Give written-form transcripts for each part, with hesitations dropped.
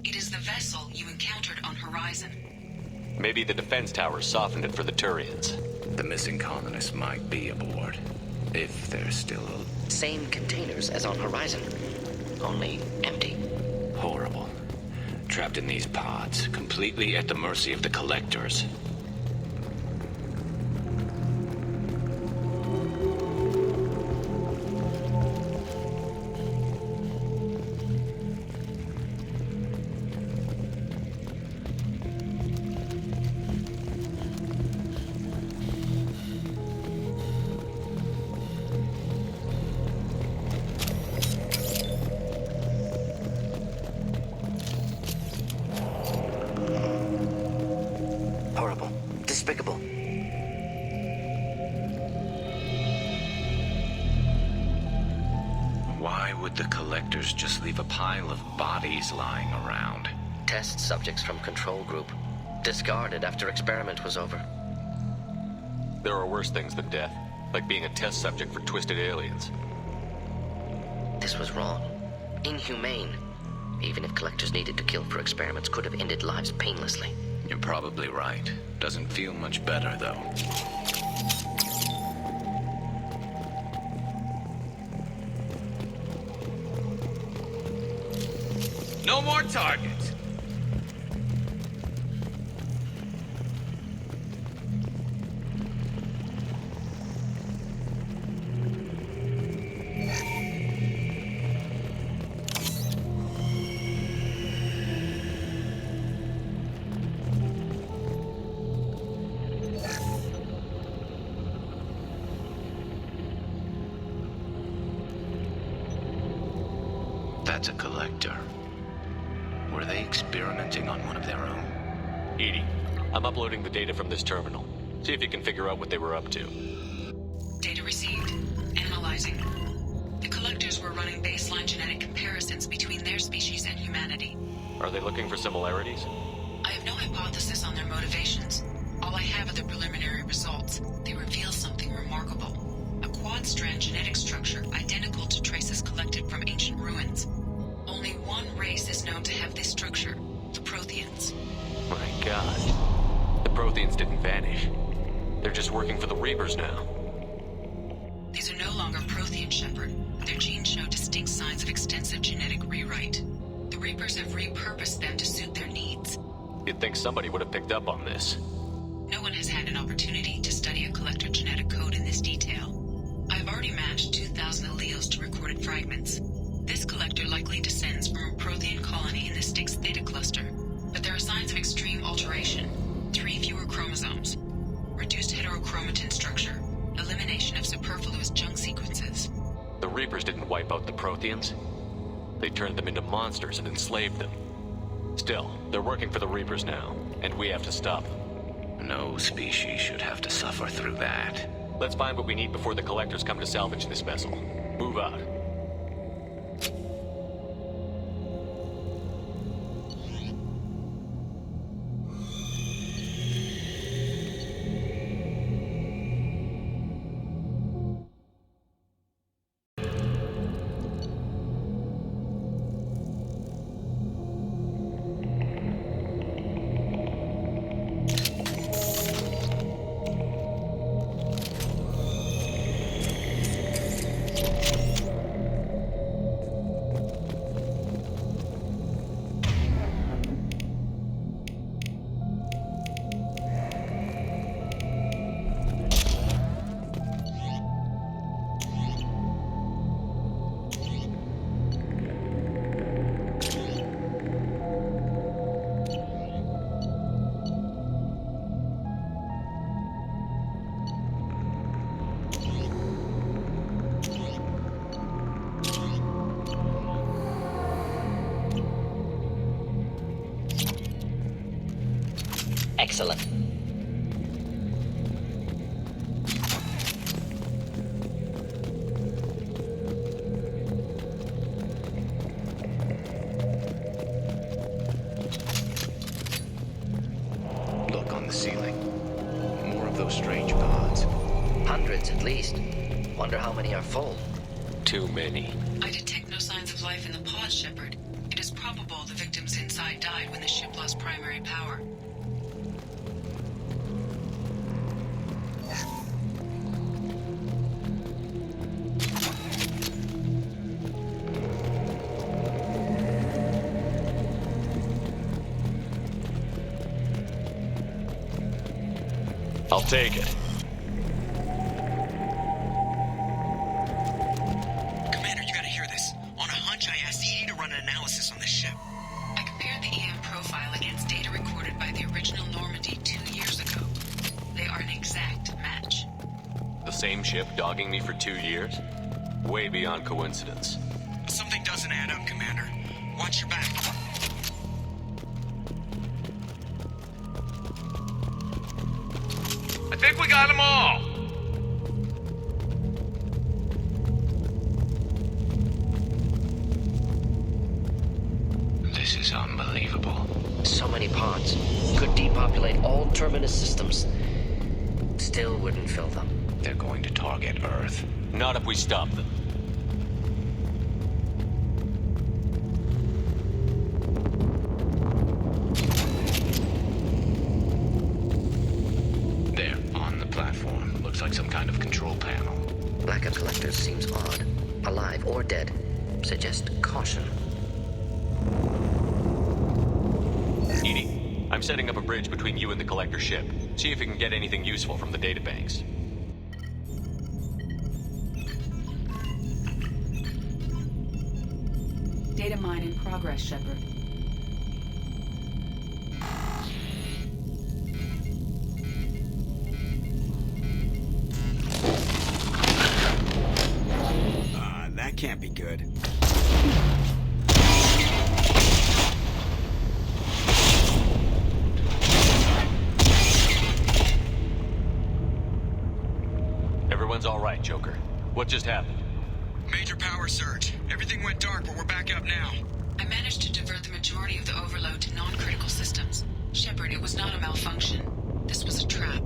It is the vessel you encountered on Horizon. Maybe the defense towers softened it for the Turians. The missing colonists might be aboard. If they're still... Same containers as on Horizon. Only empty. Horrible. Trapped in these pods, completely at the mercy of the Collectors. Horrible. Despicable. Why would the Collectors just leave a pile of bodies lying around? Test subjects from Control Group. Discarded after experiment was over. There are worse things than death, like being a test subject for twisted aliens. This was wrong. Inhumane. Even if Collectors needed to kill for experiments, could have ended lives painlessly. You're probably right. Doesn't feel much better, though. No more targets! That's a Collector. Were they experimenting on one of their own? Edie, I'm uploading the data from this terminal. See if you can figure out what they were up to. Data received. Analyzing. The Collectors were running baseline genetic comparisons between their species and humanity. Are they looking for similarities? I have no hypothesis on their motivations. All I have are the preliminary results. They reveal something remarkable. A quad-strand genetic structure identical to traces collected from ancient ruins. Only one race is known to have this structure, the Protheans. My God. The Protheans didn't vanish. They're just working for the Reapers now. These are no longer Prothean, Shepard. Their genes show distinct signs of extensive genetic rewrite. The Reapers have repurposed them to suit their needs. You'd think somebody would have picked up on this. No one has had an opportunity to study a Collector genetic code in this detail. I've already matched 2,000 alleles to recorded fragments. This Collector likely descends from a Prothean colony in the Styx Theta cluster, but there are signs of extreme alteration. 3 fewer chromosomes, reduced heterochromatin structure, elimination of superfluous junk sequences. The Reapers didn't wipe out the Protheans. They turned them into monsters and enslaved them. Still, they're working for the Reapers now, and we have to stop them. No species should have to suffer through that. Let's find what we need before the Collectors come to salvage this vessel. Move out. Excellent. Look on the ceiling. More of those strange pods. Hundreds at least. Wonder how many are full. Too many. I detect no signs of life in the pod, Shepard. It is probable the victims inside died when the ship lost primary power. I'll take it. Commander, you gotta hear this. On a hunch, I asked Edie to run an analysis on this ship. I compared the EM profile against data recorded by the original Normandy 2 years ago. They are an exact match. The same ship dogging me for 2 years? Way beyond coincidence. Something doesn't add up, Commander. Watch your back. I think we got them all. This is unbelievable. So many pods. Could depopulate all terminus systems. Still wouldn't fill them. They're going to target Earth. Not if we stop them. There, on the platform. Looks like some kind of control panel. Lack of collectors seems odd. Alive or dead. Suggest caution. Edie, I'm setting up a bridge between you and the collector ship. See if you can get anything useful from the databanks. Data mine in progress, Shepard. That can't be good. Everyone's all right, Joker. What just happened? Major power surge. Everything went dark, but we're back up now. I managed to divert the majority of the overload to non-critical systems. Shepard, it was not a malfunction. This was a trap.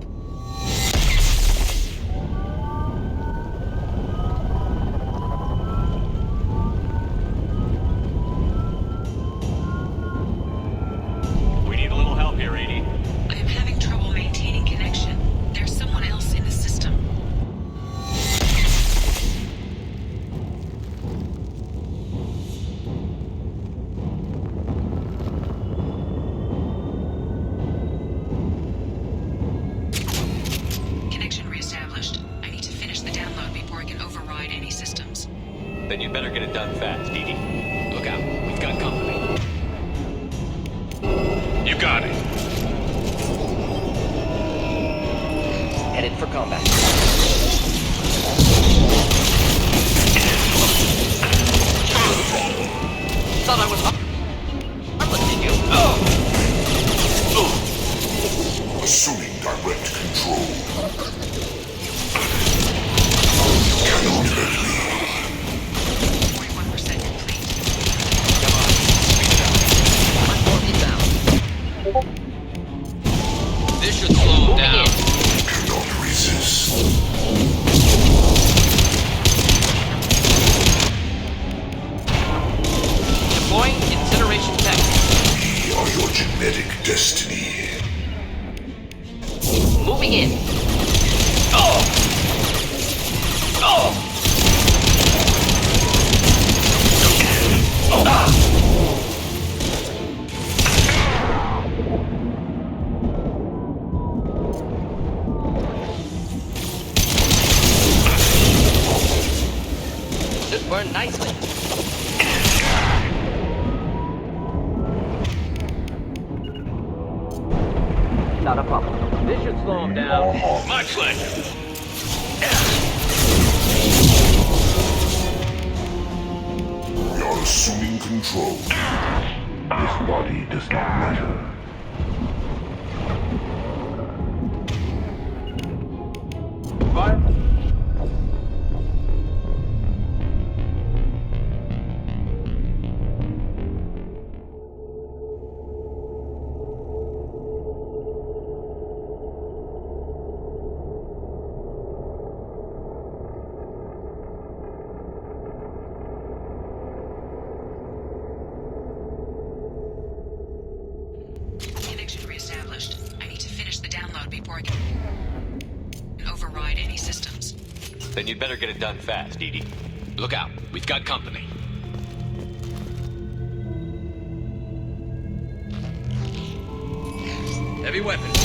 We need a little help here, Edie. I am having trouble maintaining connection. There's someone else in the system. Connection reestablished. I need to finish the download before I can override any systems. Then you'd better get it done fast, Edie. Look out, we've got company. You got it. Headed for combat. Thought I was harmless, did you? Assuming direct control. Cannot hurt me. 41% complete. Come on, speed it up. I'm already down. This should slow them down. Cannot resist. Deploying incineration tech. We are your genetic destiny. Moving in. Should burn nicely. Not a problem. This should slow them down. Much less. We are assuming control. This body does not matter. before I can override any systems. Then you'd better get it done fast, Edie. Look out. We've got company. Heavy weapons.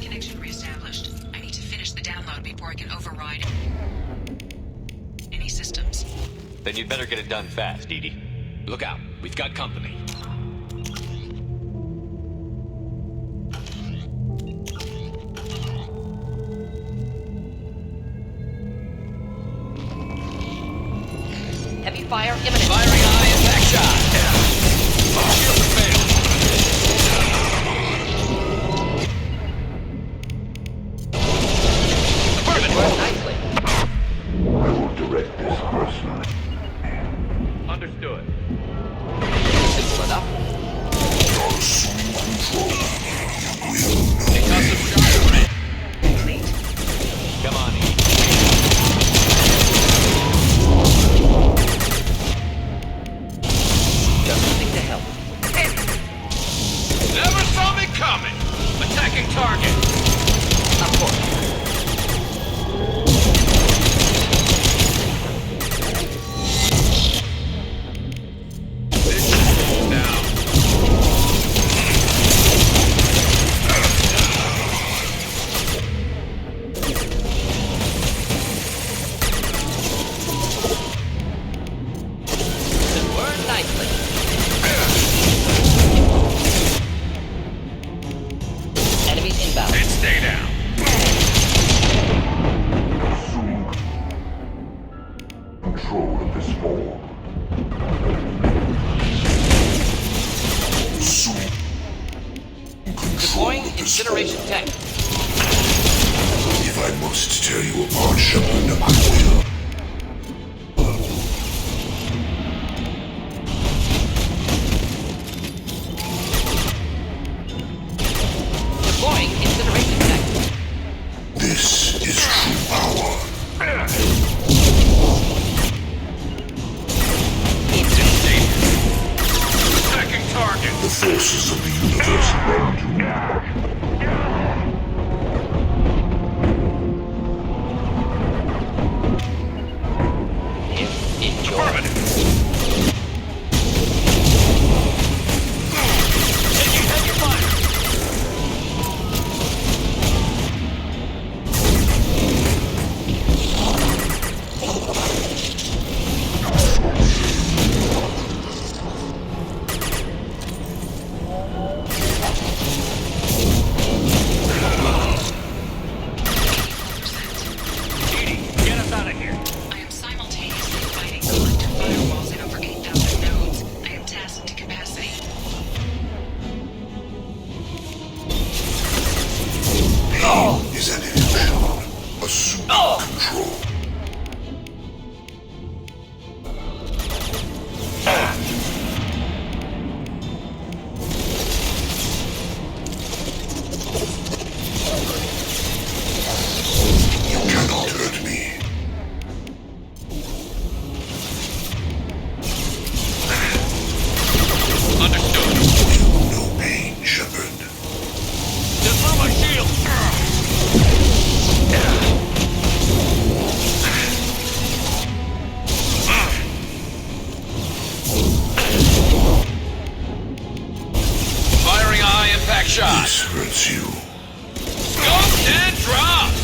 Connection reestablished. I need to finish the download before I can override any systems. Then you'd better get it done fast, Edie. Look out. We've got company. Heavy fire imminent. Firing eye impact shot. Shield failed. Worked nicely. I will direct this personally. Understood. Simple enough. You're assuming control. You will know. Concussive shot red. Complete. Come on, Edie. Just something to help. Never saw me coming. Attacking target. Of course. Now. Worked nicely. Enemies inbound. And stay down. Assuming control of this form. Assuming control Deploying of this incineration form. tech. If I must tear you apart, Shepard, I will. Deploying incineration tech. This is true power. Attacking target. The forces of the universe bend to me. Enjoy. Taking heavy fire. Edie, get us out of here. I am simultaneously fighting collective firewalls in over 8,000 nodes. I am tasked to capacity. Pain is an illusion. Assume control. You cannot hurt me. Understood. No pain, Shepard. Just through my shield. Firing eye impact shot. This hurts you. Scoped and dropped.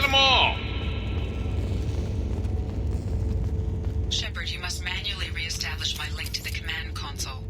got them all! Shepard, you must manually re-establish my link to the command console.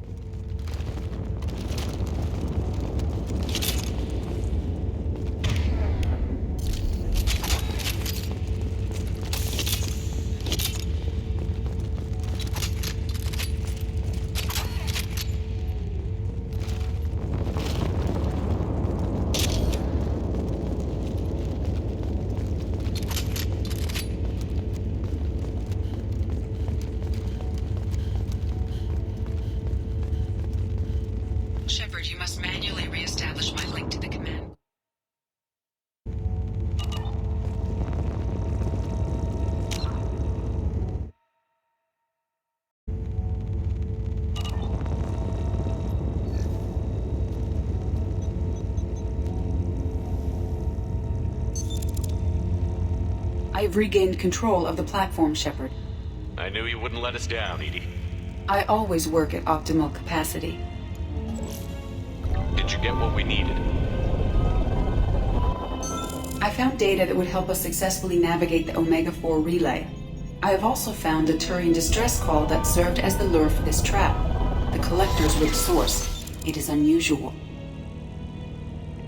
Shepard, you must manually re-establish my link to the command. I've regained control of the platform, Shepard. I knew you wouldn't let us down, Edie. I always work at optimal capacity. Did you get what we needed? I found data that would help us successfully navigate the Omega-4 relay. I have also found a Turian distress call that served as the lure for this trap. The collectors were the source. It is unusual.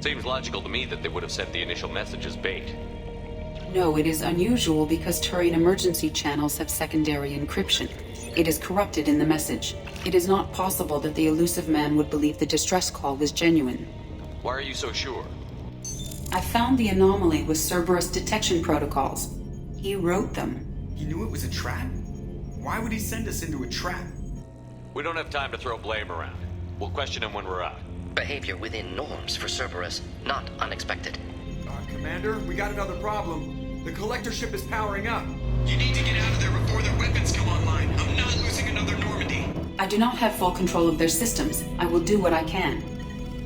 Seems logical to me that they would have sent the initial message as bait. No, it is unusual because Turian emergency channels have secondary encryption. It is corrupted in the message. It is not possible that the elusive man would believe the distress call was genuine. Why are you so sure? I found the anomaly with Cerberus detection protocols. He wrote them. He knew it was a trap? Why would he send us into a trap? We don't have time to throw blame around. We'll question him when we're out. Behavior within norms for Cerberus, not unexpected. Commander, we got another problem. The collector ship is powering up. You need to get out of there before their weapons come online. I'm not losing another Normandy. I do not have full control of their systems. I will do what I can.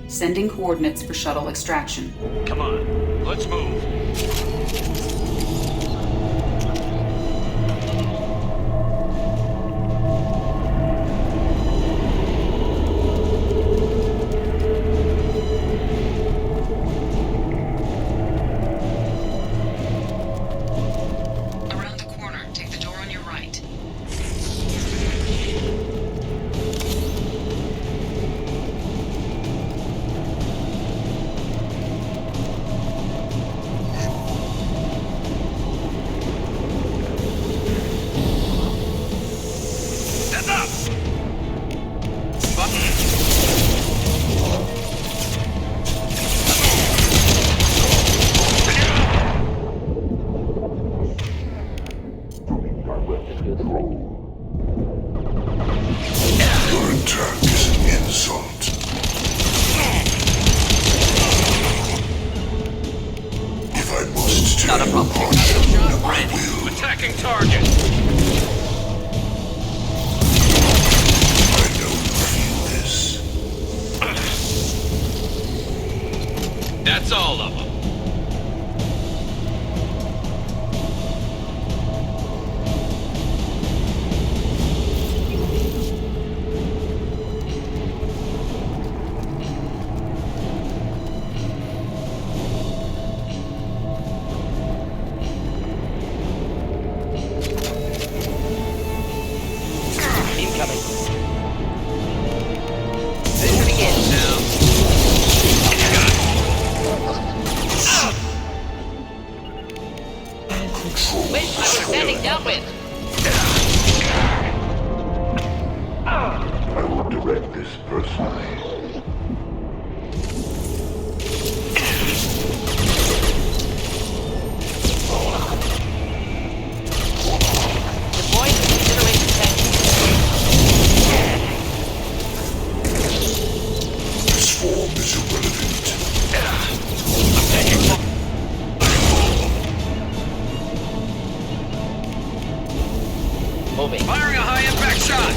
Sending coordinates for shuttle extraction. Come on, let's move. Around the corner, take the door on your right. Step up! Your attack is an insult. If I must tear Not a you problem. apart, I will. Attacking target! I know you feel this. That's all of them. Incoming. This begins now. Control. Wait, I was standing downwind. I will direct this personally. Deploying incineration tank. This form is irrelevant. Moving. Firing a high-impact shot!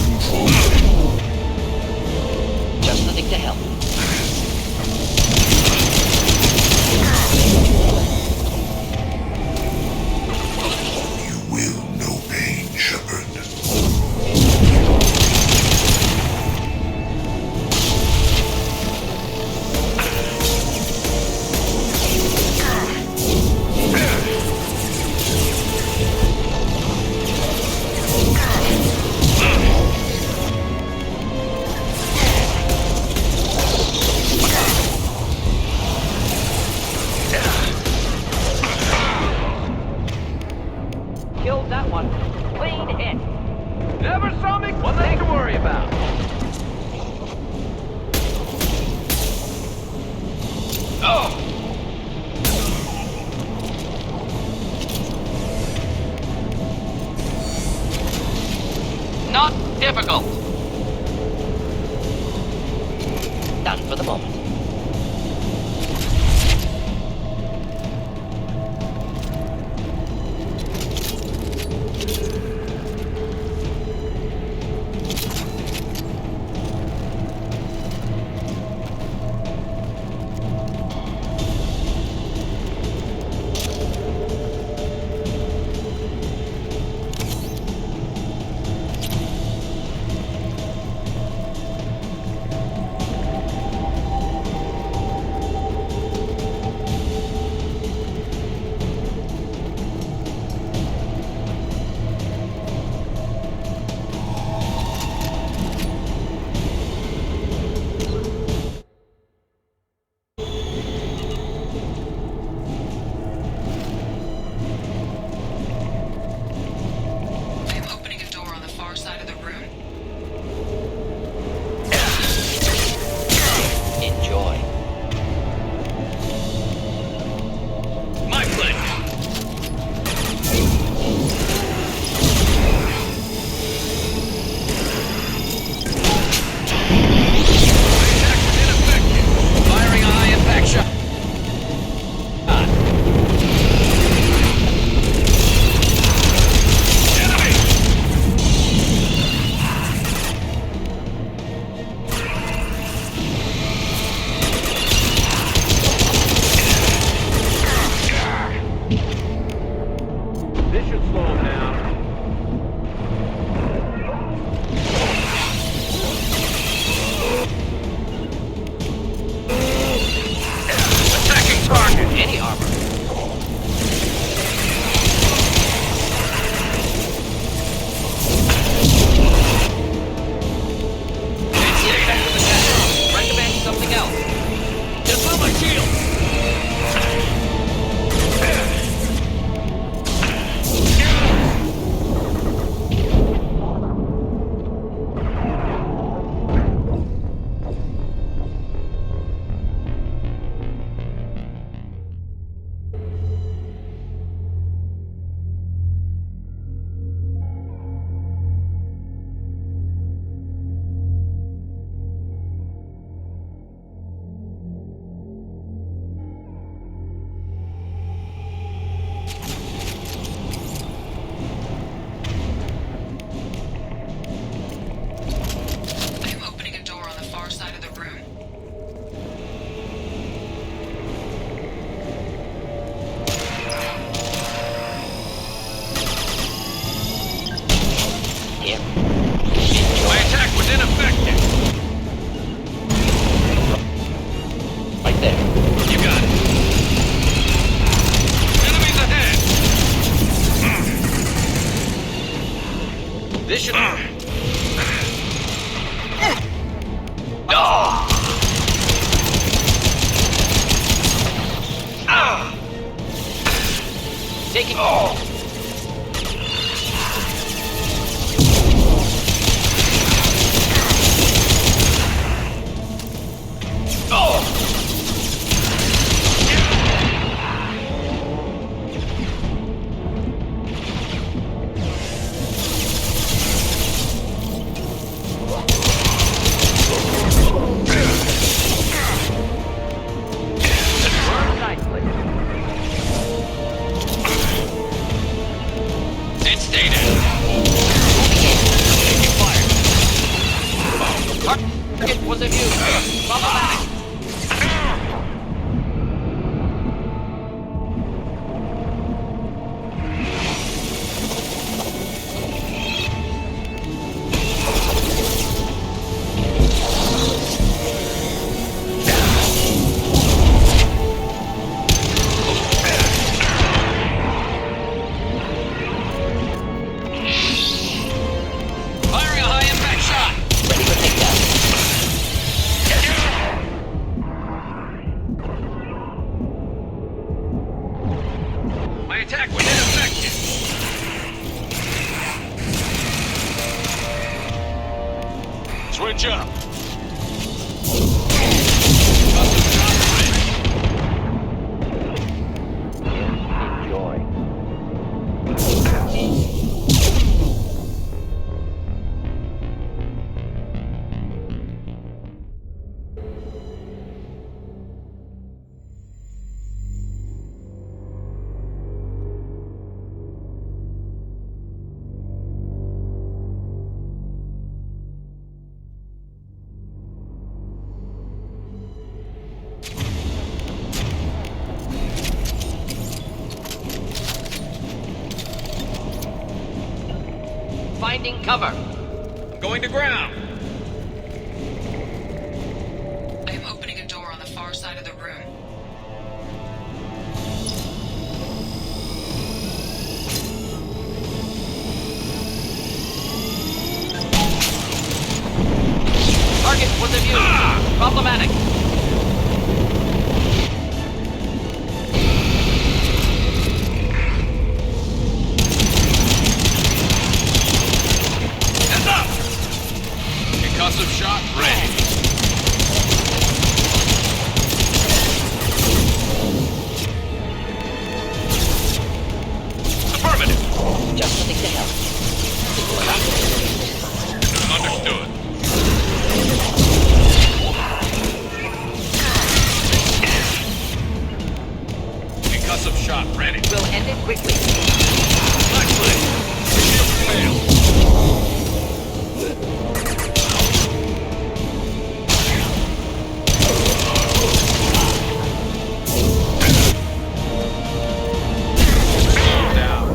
control. Just the thing to help. You will know pain, Shepard. Killed that one. Clean hit. Never saw me. One thing to worry about. Oh! Not difficult. Done for the moment. Target was in view. Problematic. Switch up. Enjoy. Finding cover. Going to ground. I am opening a door on the far side of the room. Target was in view. Problematic. Heads up! Concussive shot ready. Affirmative. Just something to help. Understood. Concussive shot ready. We'll end it quickly. Flashlight. Shield failed. Down.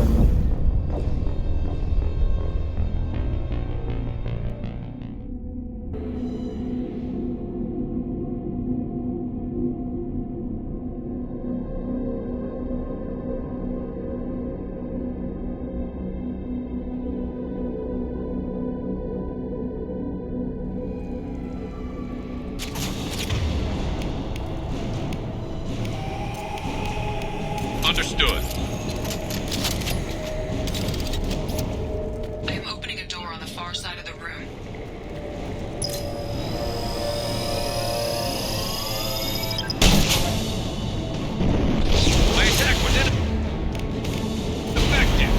Understood. I am opening a door on the far side of the room. My attack was effective.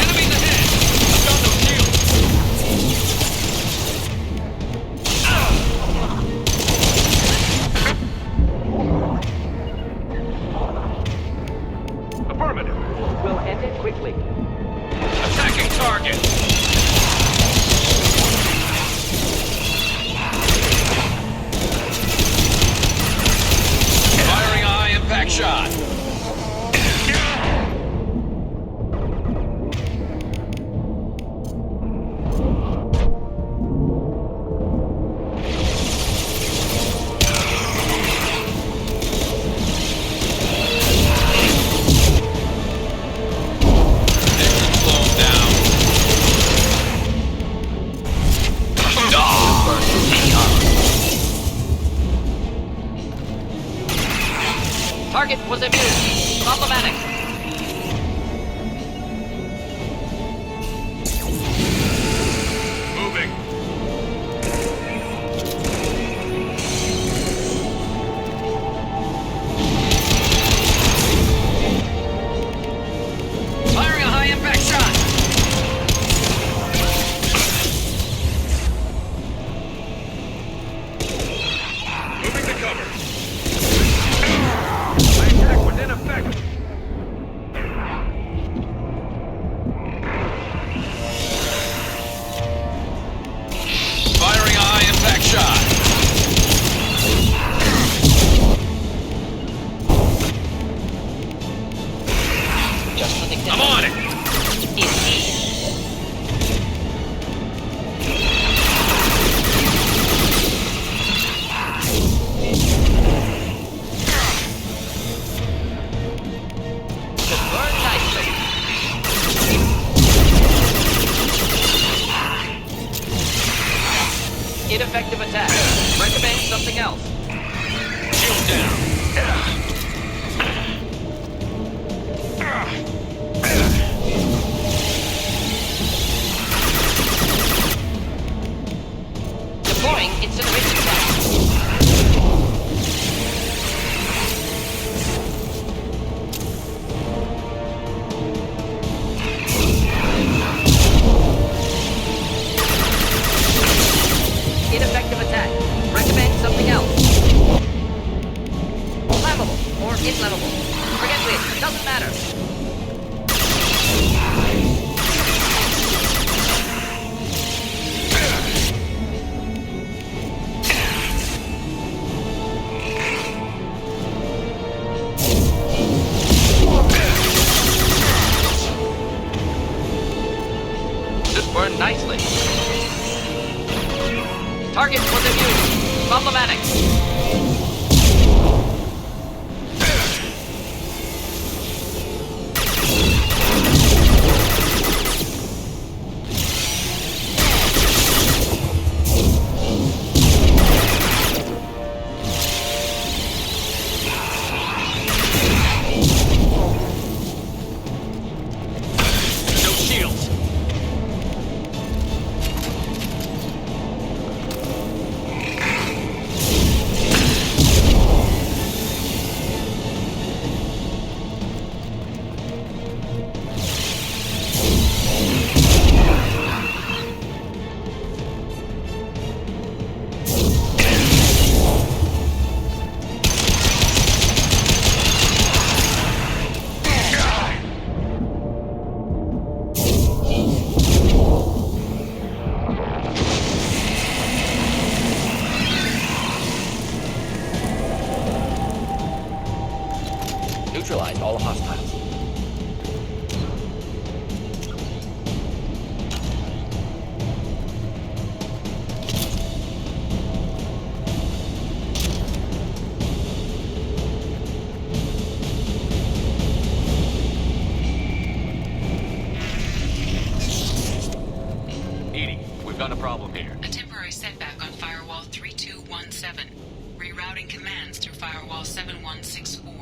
Enemies ahead. I've got no shield. Affirmative. We'll end it quickly. Attacking target. Firing a high impact shot. Engine slowed down. Target was in view. Problematic. Moving. Firing a high impact shot. Moving to cover. My or inflammable. Forget which, doesn't matter. Should burn nicely. Target was immune. Problematic. No shields. Neutralize all hostiles. Edie, we've got a problem here. A temporary setback on Firewall 3217. Rerouting commands through Firewall 7164.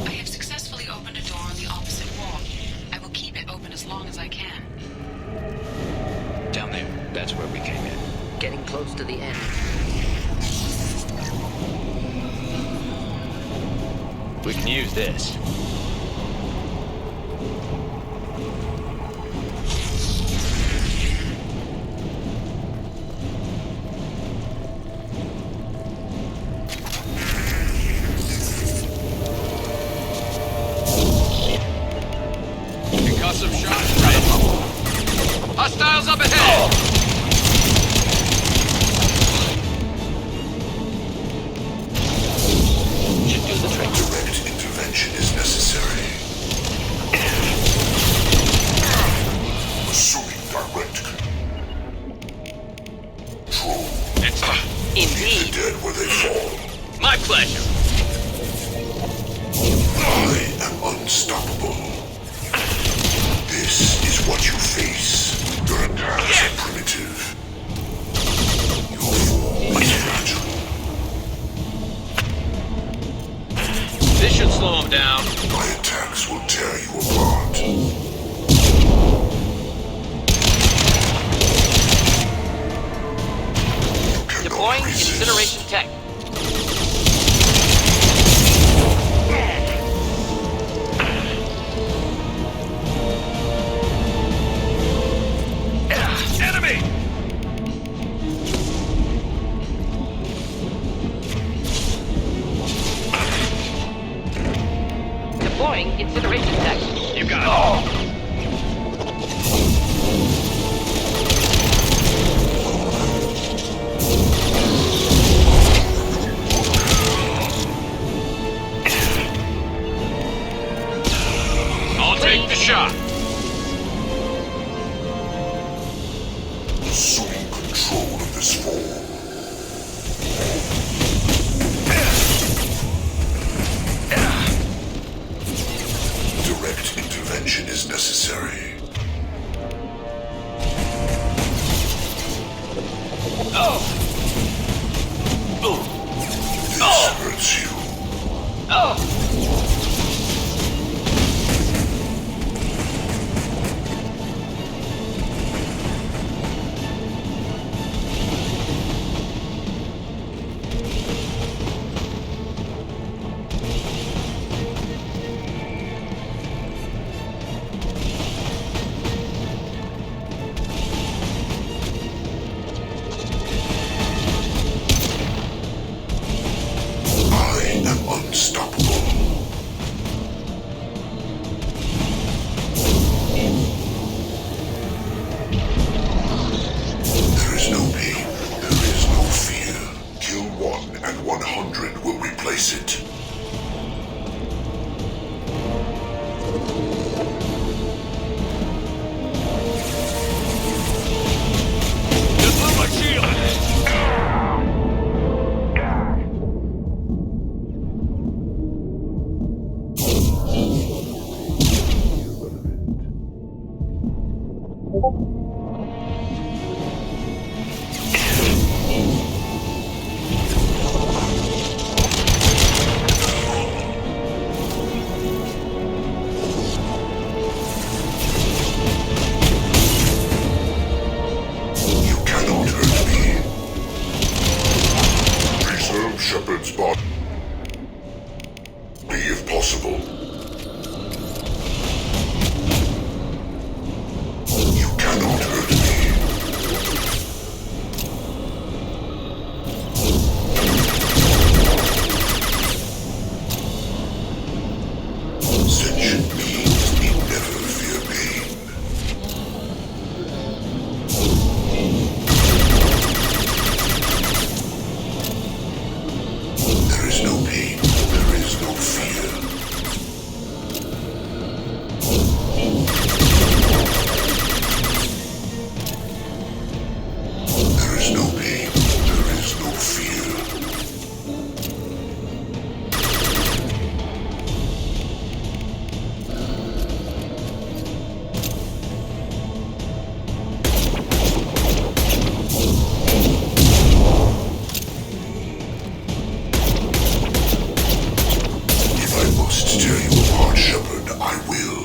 I have successfully opened a door on the opposite wall. I will keep it open as long as I can. Down there. That's where we came in. Getting close to the end. We can use this. Concussive shot. Ready. Hostiles up ahead! Should do the trick. Direct intervention is necessary. Assuming direct control. Indeed. The dead where they fall. My pleasure. I am unstoppable. This is what you face. Your attacks are primitive. Your fall is fragile. This should slow him down. My attacks will tear you apart. You cannot Deploying resist. incineration tech. Enemy! Deploying incineration tech. You got it. I'll take the shot. Assuming control of this fall. Direct intervention is necessary. This hurts you. face it. Just blew my shield! Shepard's body, if possible. You cannot hurt me. Sentient beings need never fear pain. There is no pain, there is no fear. There is no pain, there is no fear. If I must tear you apart, Shepard, I will.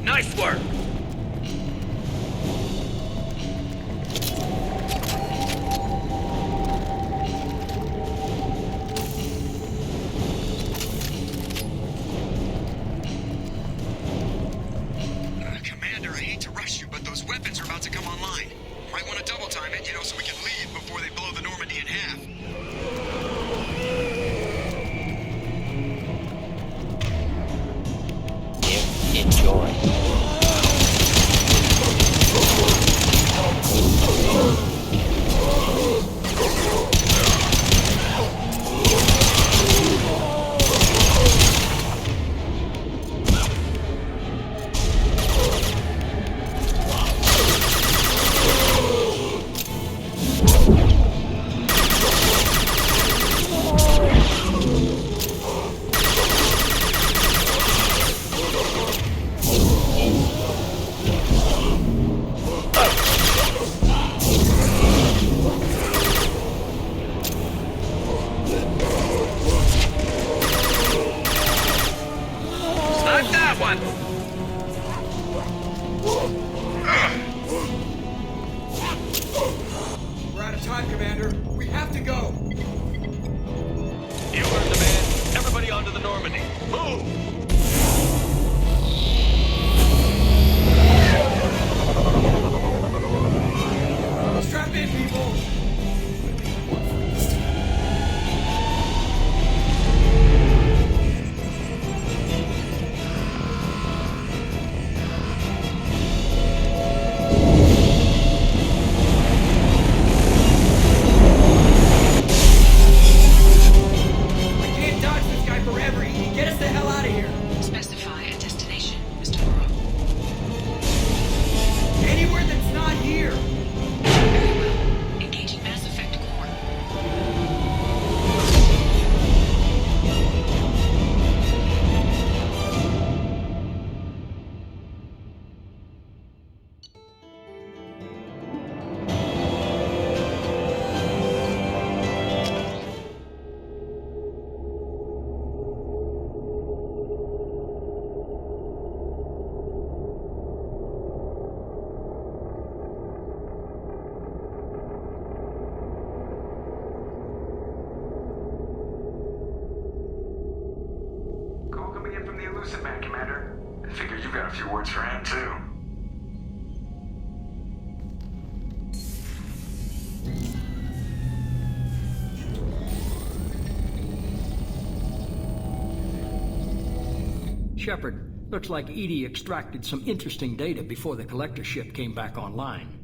Nice work! Commander, I hate to rush you, but those weapons are about to come online. Might want to double time it, so we can leave before they blow the Normandy in half. Enjoy. Snipe that one! We're out of time, Commander. We have to go. You heard the man. Everybody onto the Normandy. Move! Strap in, people. We can't dodge this guy forever. He can get us the hell out of here. Specify a destination, Mr. Morrow. Anywhere that's not here. Very well. Engaging Mass Effect core. Call coming in from the Illusive Man, Commander. I figured you got a few words for him, too. Shepard, looks like EDI extracted some interesting data before the collector ship came back online.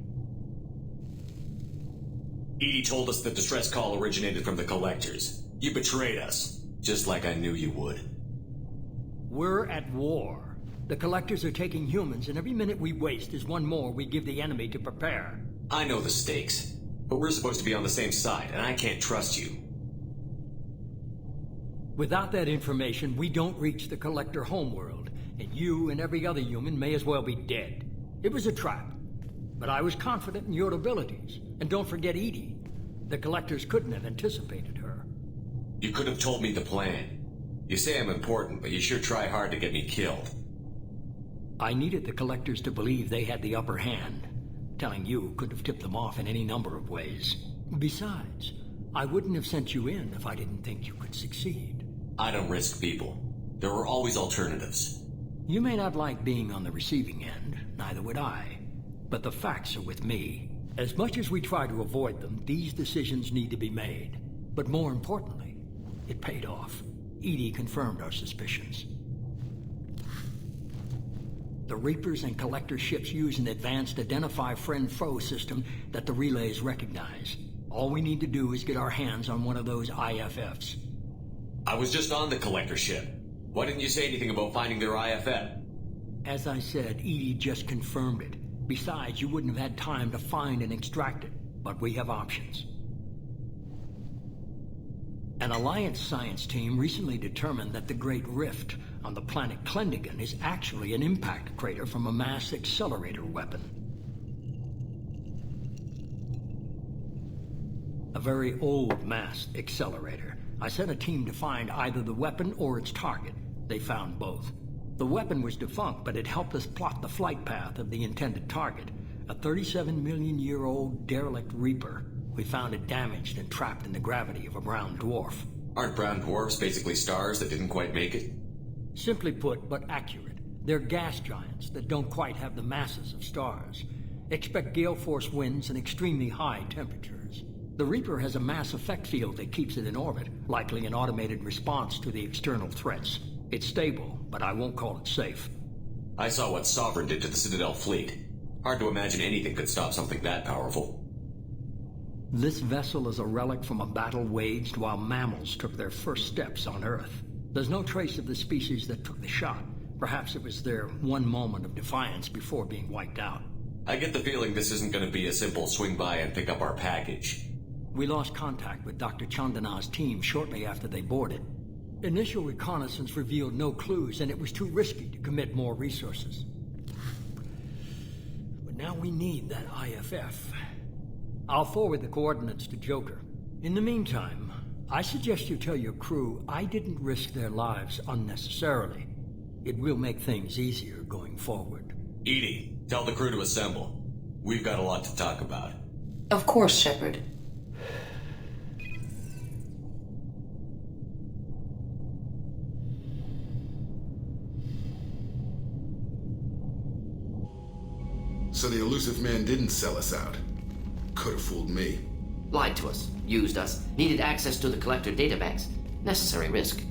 EDI told us the distress call originated from the collectors. You betrayed us, just like I knew you would. We're at war. The collectors are taking humans, and every minute we waste is one more we give the enemy to prepare. I know the stakes, but we're supposed to be on the same side, and I can't trust you. Without that information, we don't reach the collector homeworld, and you and every other human may as well be dead. It was a trap, but I was confident in your abilities. And don't forget EDI. The collectors couldn't have anticipated her. You could have told me the plan. You say I'm important, but you sure try hard to get me killed. I needed the collectors to believe they had the upper hand. Telling you could have tipped them off in any number of ways. Besides, I wouldn't have sent you in if I didn't think you could succeed. I don't risk people. There are always alternatives. You may not like being on the receiving end, neither would I. But the facts are with me. As much as we try to avoid them, these decisions need to be made. But more importantly, it paid off. EDI confirmed our suspicions. The Reapers and Collector ships use an advanced Identify Friend-Foe system that the relays recognize. All we need to do is get our hands on one of those IFFs. I was just on the Collector ship. Why didn't you say anything about finding their IFF? As I said, EDI just confirmed it. Besides, you wouldn't have had time to find and extract it. But we have options. An Alliance science team recently determined that the Great Rift on the planet Klendigan is actually an impact crater from a mass accelerator weapon. A very old mass accelerator. I sent a team to find either the weapon or its target. They found both. The weapon was defunct, but it helped us plot the flight path of the intended target, a 37-million-year-old derelict Reaper. We found it damaged and trapped in the gravity of a brown dwarf. Aren't brown dwarfs basically stars that didn't quite make it? Simply put, but accurate. They're gas giants that don't quite have the masses of stars. Expect gale force winds and extremely high temperatures. The Reaper has a mass effect field that keeps it in orbit, likely an automated response to the external threats. It's stable, but I won't call it safe. I saw what Sovereign did to the Citadel fleet. Hard to imagine anything could stop something that powerful. This vessel is a relic from a battle waged while mammals took their first steps on Earth. There's no trace of the species that took the shot. Perhaps it was their one moment of defiance before being wiped out. I get the feeling this isn't going to be a simple swing by and pick up our package. We lost contact with Dr. Chandana's team shortly after they boarded. Initial reconnaissance revealed no clues, and it was too risky to commit more resources. But now we need that IFF. I'll forward the coordinates to Joker. In the meantime, I suggest you tell your crew I didn't risk their lives unnecessarily. It will make things easier going forward. EDI, tell the crew to assemble. We've got a lot to talk about. Of course, Shepard. So the elusive man didn't sell us out. Could have fooled me. Lied to us, used us, needed access to the Collector databanks. Necessary risk.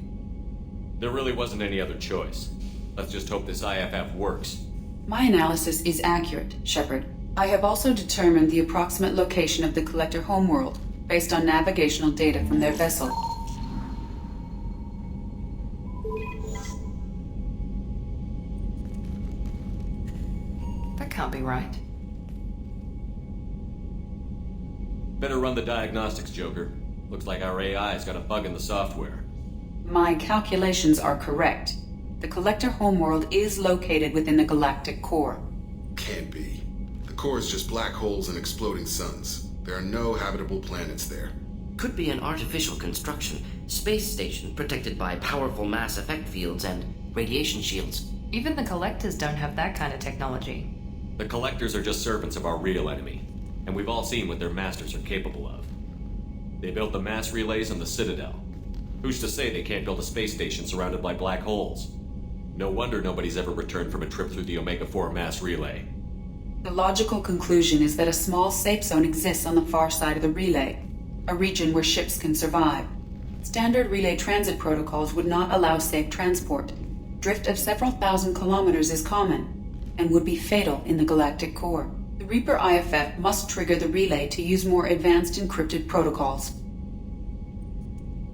There really wasn't any other choice. Let's just hope this IFF works. My analysis is accurate, Shepard. I have also determined the approximate location of the Collector homeworld, based on navigational data from their vessel. That can't be right. Better run the diagnostics, Joker. Looks like our AI's got a bug in the software. My calculations are correct. The Collector homeworld is located within the galactic core. Can't be. The core is just black holes and exploding suns. There are no habitable planets there. Could be an artificial construction, space station protected by powerful mass effect fields and radiation shields. Even the Collectors don't have that kind of technology. The Collectors are just servants of our real enemy, and we've all seen what their masters are capable of. They built the mass relays on the Citadel. Who's to say they can't build a space station surrounded by black holes? No wonder nobody's ever returned from a trip through the Omega-4 mass relay. The logical conclusion is that a small safe zone exists on the far side of the relay, a region where ships can survive. Standard relay transit protocols would not allow safe transport. drift of several thousand kilometers is common, and would be fatal in the galactic core. The Reaper IFF must trigger the relay to use more advanced encrypted protocols.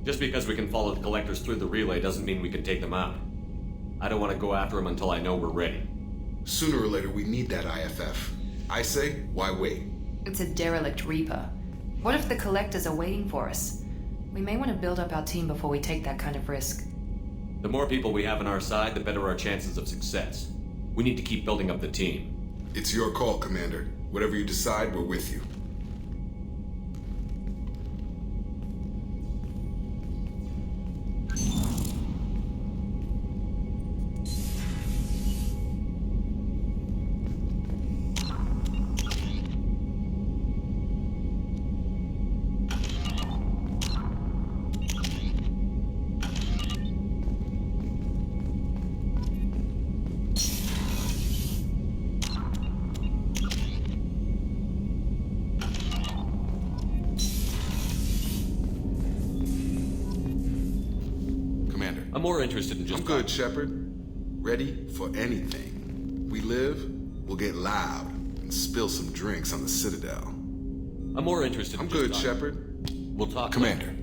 Just because we can follow the Collectors through the relay doesn't mean we can take them out. I don't want to go after them until I know we're ready. Sooner or later, we need that IFF. I say, why wait? It's a derelict Reaper. What if the Collectors are waiting for us? We may want to build up our team before we take that kind of risk. The more people we have on our side, the better our chances of success. We need to keep building up the team. It's your call, Commander. Whatever you decide, we're with you. I'm more interested in just... I'm good, Shepard. Ready for anything. We live, we'll get loud and spill some drinks on the Citadel. I'm more interested in I'm good, Shepard. We'll talk Commander. later.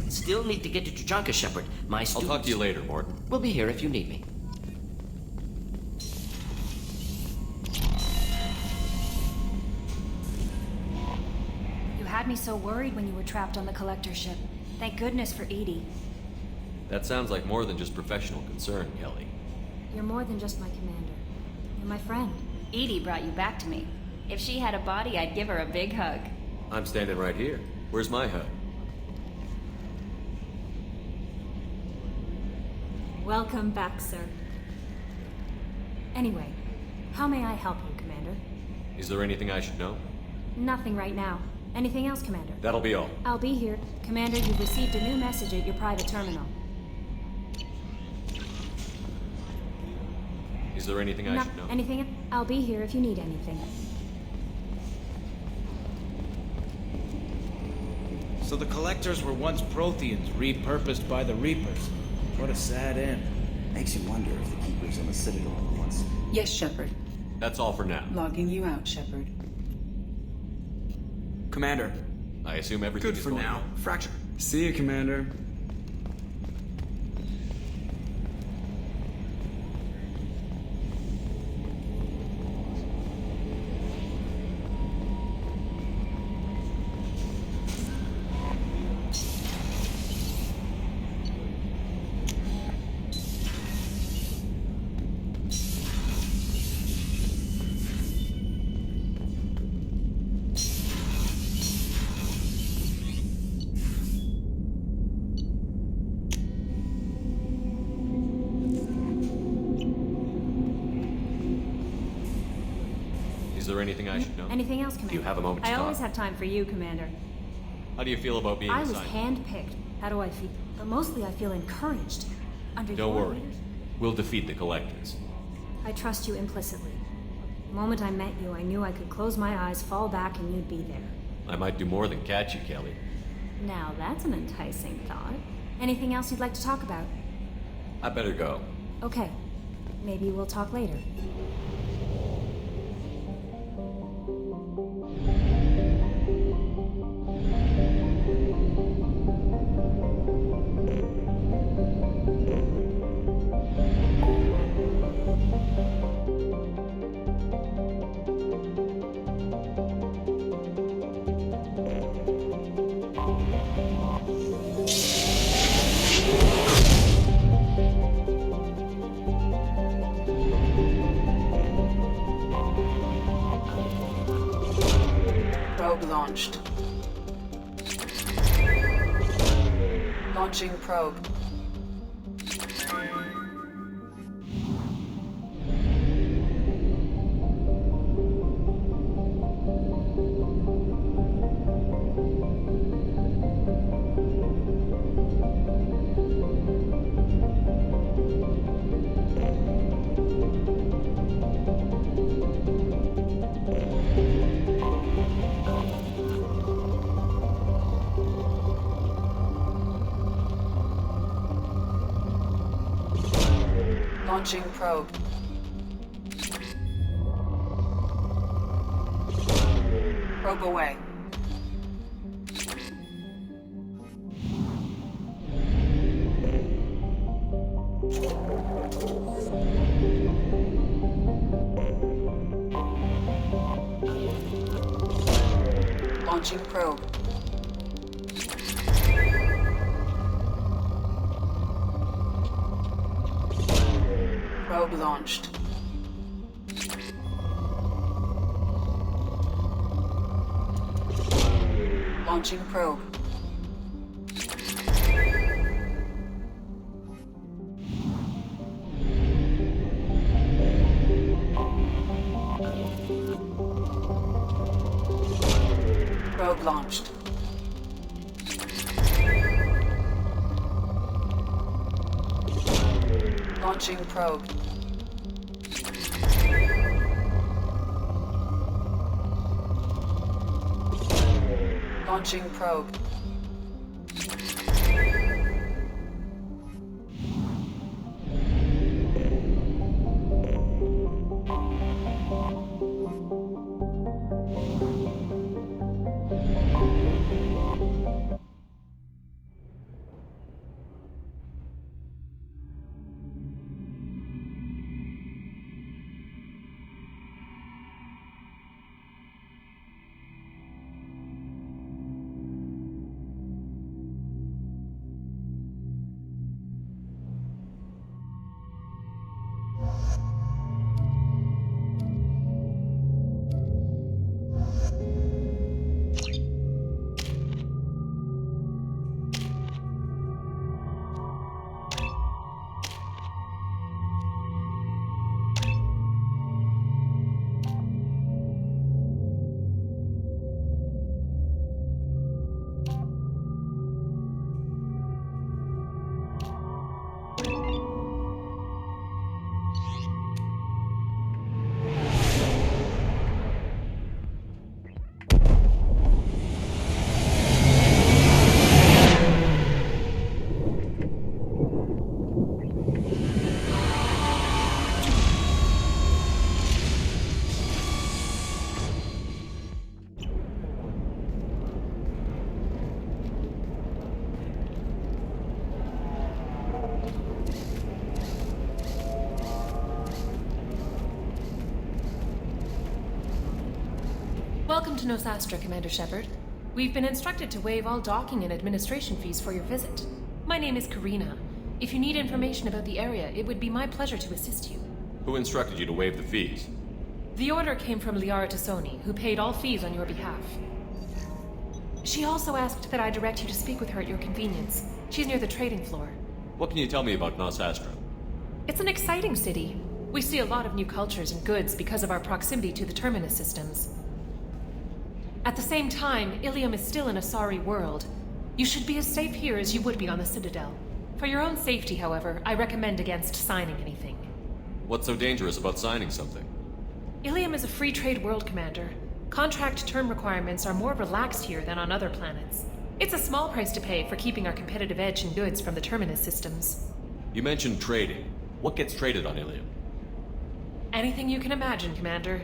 Still need to get to Tuchanka, Shepard. My students... I'll talk to you later, Morton. We'll be here if you need me. You had me so worried when you were trapped on the Collector ship. Thank goodness for Edie. That sounds like more than just professional concern, Kelly. You're more than just my commander. You're my friend. Edie brought you back to me. If she had a body, I'd give her a big hug. I'm standing right here. Where's my hug? Welcome back, sir. Anyway, how may I help you, Commander? Is there anything I should know? Nothing right now. Anything else, Commander? That'll be all. I'll be here. Commander, you've received a new message at your private terminal. Is there anything I should know? Anything? I'll be here if you need anything. So the Collectors were once Protheans, repurposed by the Reapers. What a sad end. Makes you wonder if the Keepers on the Citadel were once... Yes, Shepard. That's all for now. Logging you out, Shepard. Commander. I assume everything Good is for going now. well. Fracture. See you, Commander. Is there anything I should know? Anything else, Commander? Do you have a moment to I talk? always have time for you, Commander. How do you feel about being I was assigned? handpicked. How do I feel? But mostly I feel encouraged. Under Don't your worry. leaders. We'll defeat the Collectors. I trust you implicitly. The moment I met you, I knew I could close my eyes, fall back, and you'd be there. I might do more than catch you, Kelly. Now that's an enticing thought. Anything else you'd like to talk about? I better go. Okay. Maybe we'll talk later. Probe launched. Launching probe. Launching probe. Probe away. Launching probe. Probe launched. Launching probe. Probe launched. Launching probe. Launching probe. Welcome to Nosastra, Commander Shepard. We've been instructed to waive all docking and administration fees for your visit. My name is Karina. If you need information about the area, it would be my pleasure to assist you. Who instructed you to waive the fees? The order came from Liara Tassoni, who paid all fees on your behalf. She also asked that I direct you to speak with her at your convenience. She's near the trading floor. What can you tell me about Nosastra? It's an exciting city. We see a lot of new cultures and goods because of our proximity to the Terminus systems. At the same time, Illium is still an Asari world. You should be as safe here as you would be on the Citadel. For your own safety, however, I recommend against signing anything. What's so dangerous about signing something? Illium is a free trade world, Commander. Contract term requirements are more relaxed here than on other planets. It's a small price to pay for keeping our competitive edge in goods from the Terminus systems. You mentioned trading. What gets traded on Illium? Anything you can imagine, Commander.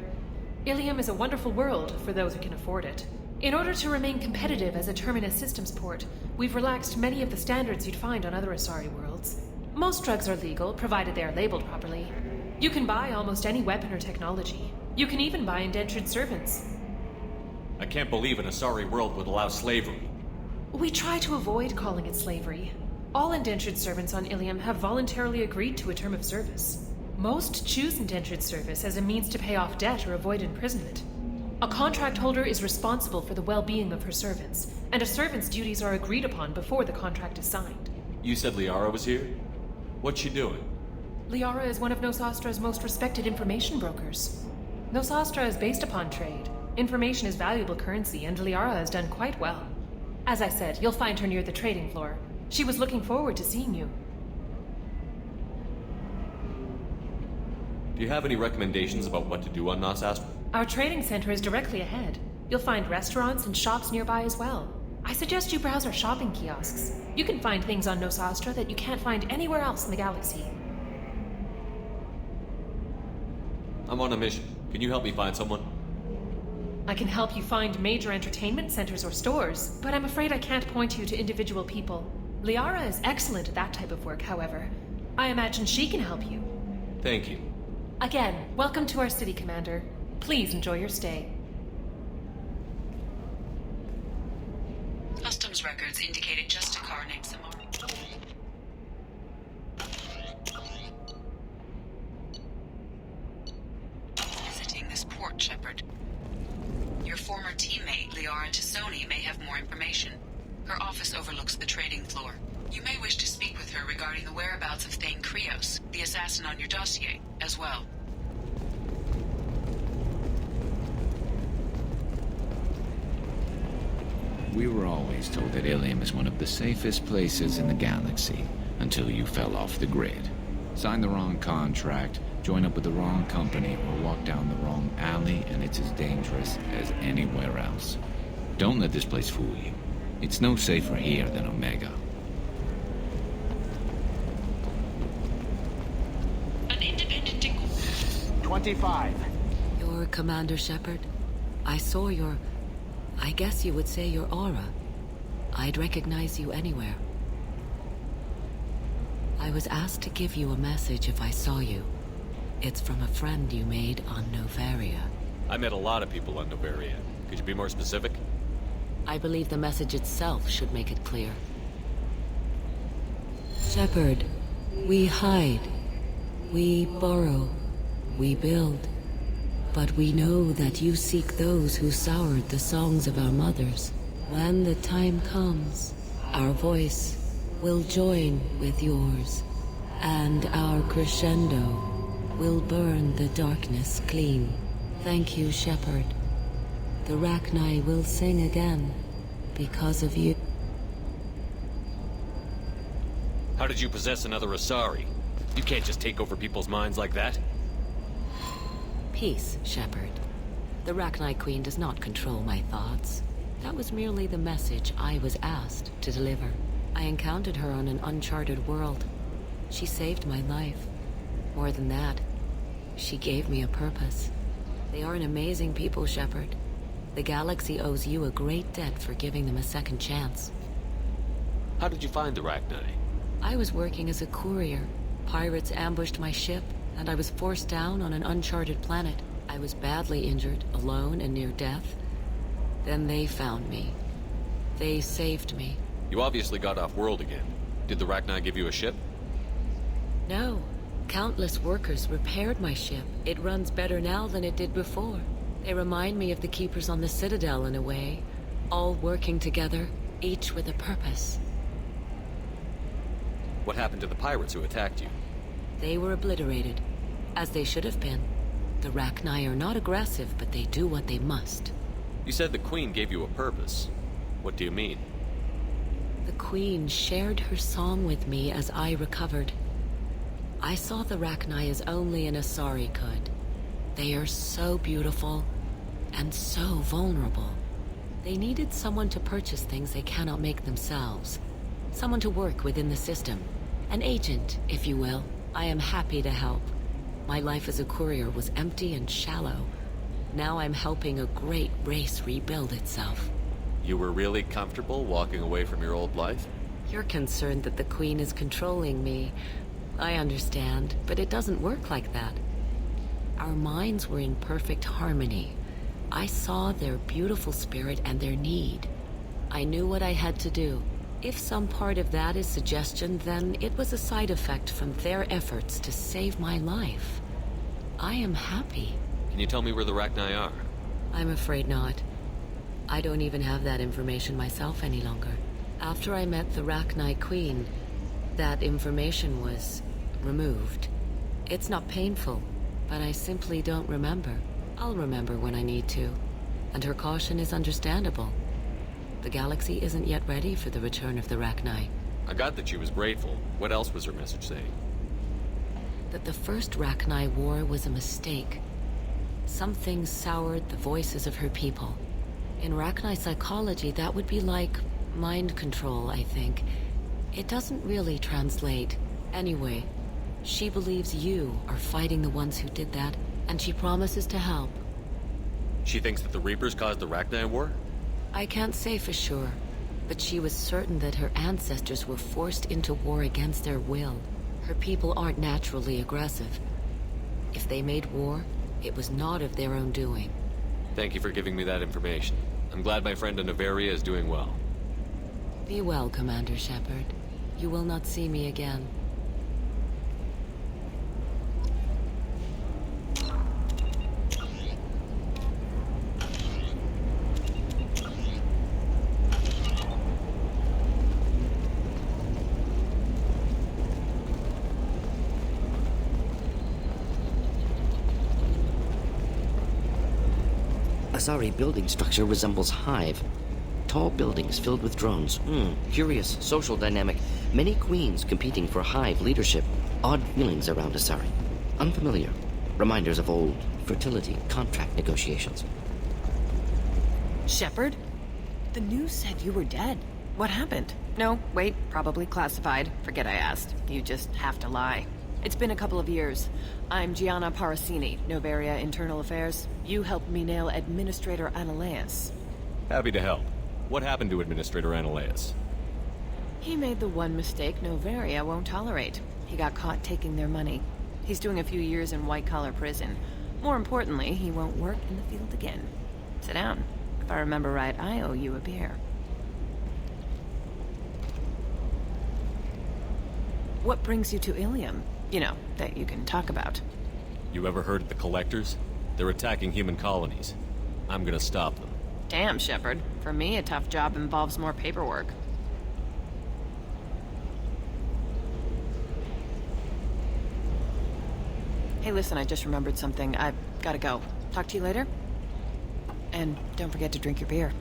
Illium is a wonderful world for those who can afford it. In order to remain competitive as a Terminus systems port, we've relaxed many of the standards you'd find on other Asari worlds. Most drugs are legal, provided they are labeled properly. You can buy almost any weapon or technology. You can even buy indentured servants. I can't believe an Asari world would allow slavery. We try to avoid calling it slavery. All indentured servants on Illium have voluntarily agreed to a term of service. Most choose indentured service as a means to pay off debt or avoid imprisonment. A contract holder is responsible for the well-being of her servants, and a servant's duties are agreed upon before the contract is signed. You said Liara was here? What's she doing? Liara is one of Nosastra's most respected information brokers. Nosastra is based upon trade. Information is valuable currency, and Liara has done quite well. As I said, you'll find her near the trading floor. She was looking forward to seeing you. Do you have any recommendations about what to do on Nosastra? Our trading center is directly ahead. You'll find restaurants and shops nearby as well. I suggest you browse our shopping kiosks. You can find things on Nosastra that you can't find anywhere else in the galaxy. I'm on a mission. Can you help me find someone? I can help you find major entertainment centers or stores, but I'm afraid I can't point you to individual people. Liara is excellent at that type of work, however. I imagine she can help you. Thank you. Again, welcome to our city, Commander. Please enjoy your stay. Customs records indicated just a car named Samara. Visiting this port, Shepard. Your former teammate, Liara Tassoni, may have more information. Her office overlooks the trading floor. You may wish to speak with her regarding the whereabouts of Thane Krios, the assassin on your dossier, as well. We were always told that Illium is one of the safest places in the galaxy, until you fell off the grid. Sign the wrong contract, join up with the wrong company, or walk down the wrong alley, and it's as dangerous as anywhere else. Don't let this place fool you. It's no safer here than Omega. An independent 25. You're Commander Shepard? I saw your... I guess you would say your aura. I'd recognize you anywhere. I was asked to give you a message if I saw you. It's from a friend you made on Novaria. I met a lot of people on Novaria. Could you be more specific? I believe the message itself should make it clear. Shepard, we hide. We borrow. We build. But we know that you seek those who soured the songs of our mothers. When the time comes, our voice will join with yours, and our crescendo will burn the darkness clean. Thank you, Shepard. The Rachni will sing again, because of you. How did you possess another Asari? You can't just take over people's minds like that. Peace, Shepard. The Rachni Queen does not control my thoughts. That was merely the message I was asked to deliver. I encountered her on an uncharted world. She saved my life. More than that, she gave me a purpose. They are an amazing people, Shepard. The galaxy owes you a great debt for giving them a second chance. How did you find the Rachni? I was working as a courier. Pirates ambushed my ship, and I was forced down on an uncharted planet. I was badly injured, alone and near death. Then they found me. They saved me. You obviously got off world again. Did the Rachni give you a ship? No. Countless workers repaired my ship. It runs better now than it did before. They remind me of the Keepers on the Citadel in a way. All working together, each with a purpose. What happened to the pirates who attacked you? They were obliterated, as they should have been. The Rachni are not aggressive, but they do what they must. You said the Queen gave you a purpose. What do you mean? The Queen shared her song with me as I recovered. I saw the Rachni as only an Asari could. They are so beautiful, and so vulnerable. They needed someone to purchase things they cannot make themselves. Someone to work within the system. An agent, if you will. I am happy to help. My life as a courier was empty and shallow. Now I'm helping a great race rebuild itself. You were really comfortable walking away from your old life? You're concerned that the Queen is controlling me. I understand, but it doesn't work like that. Our minds were in perfect harmony. I saw their beautiful spirit and their need. I knew what I had to do. If some part of that is suggestion, then it was a side effect from their efforts to save my life. I am happy. Can you tell me where the Rachni are? I'm afraid not. I don't even have that information myself any longer. After I met the Rachni Queen, that information was removed. It's not painful, but I simply don't remember. I'll remember when I need to, and her caution is understandable. The galaxy isn't yet ready for the return of the Rachni. I got that she was grateful. What else was her message saying? That the first Rachni war was a mistake. Something soured the voices of her people. In Rachni psychology, that would be like mind control, I think. It doesn't really translate. Anyway, she believes you are fighting the ones who did that, and she promises to help. She thinks that the Reapers caused the Rachni War? I can't say for sure, but she was certain that her ancestors were forced into war against their will. Her people aren't naturally aggressive. If they made war, it was not of their own doing. Thank you for giving me that information. I'm glad my friend in Noveria is doing well. Be well, Commander Shepard. You will not see me again. Asari building structure resembles hive. Tall buildings filled with drones. Curious social dynamic. Many queens competing for hive leadership. Odd feelings around Asari. Unfamiliar. Reminders of old fertility contract negotiations. Shepard? The news said you were dead. What happened? No, wait, probably classified. Forget I asked. You just have to lie. It's been a couple of years. I'm Gianna Parasini, Noveria Internal Affairs. You helped me nail Administrator Analeus. Happy to help. What happened to Administrator Analeus? He made the one mistake Noveria won't tolerate. He got caught taking their money. He's doing a few years in white-collar prison. More importantly, he won't work in the field again. Sit down. If I remember right, I owe you a beer. What brings you to Illium? You know, that you can talk about. You ever heard of the Collectors? They're attacking human colonies. I'm gonna stop them. Damn, Shepard. For me, a tough job involves more paperwork. Hey, listen, I just remembered something. I've gotta go. Talk to you later? And don't forget to drink your beer.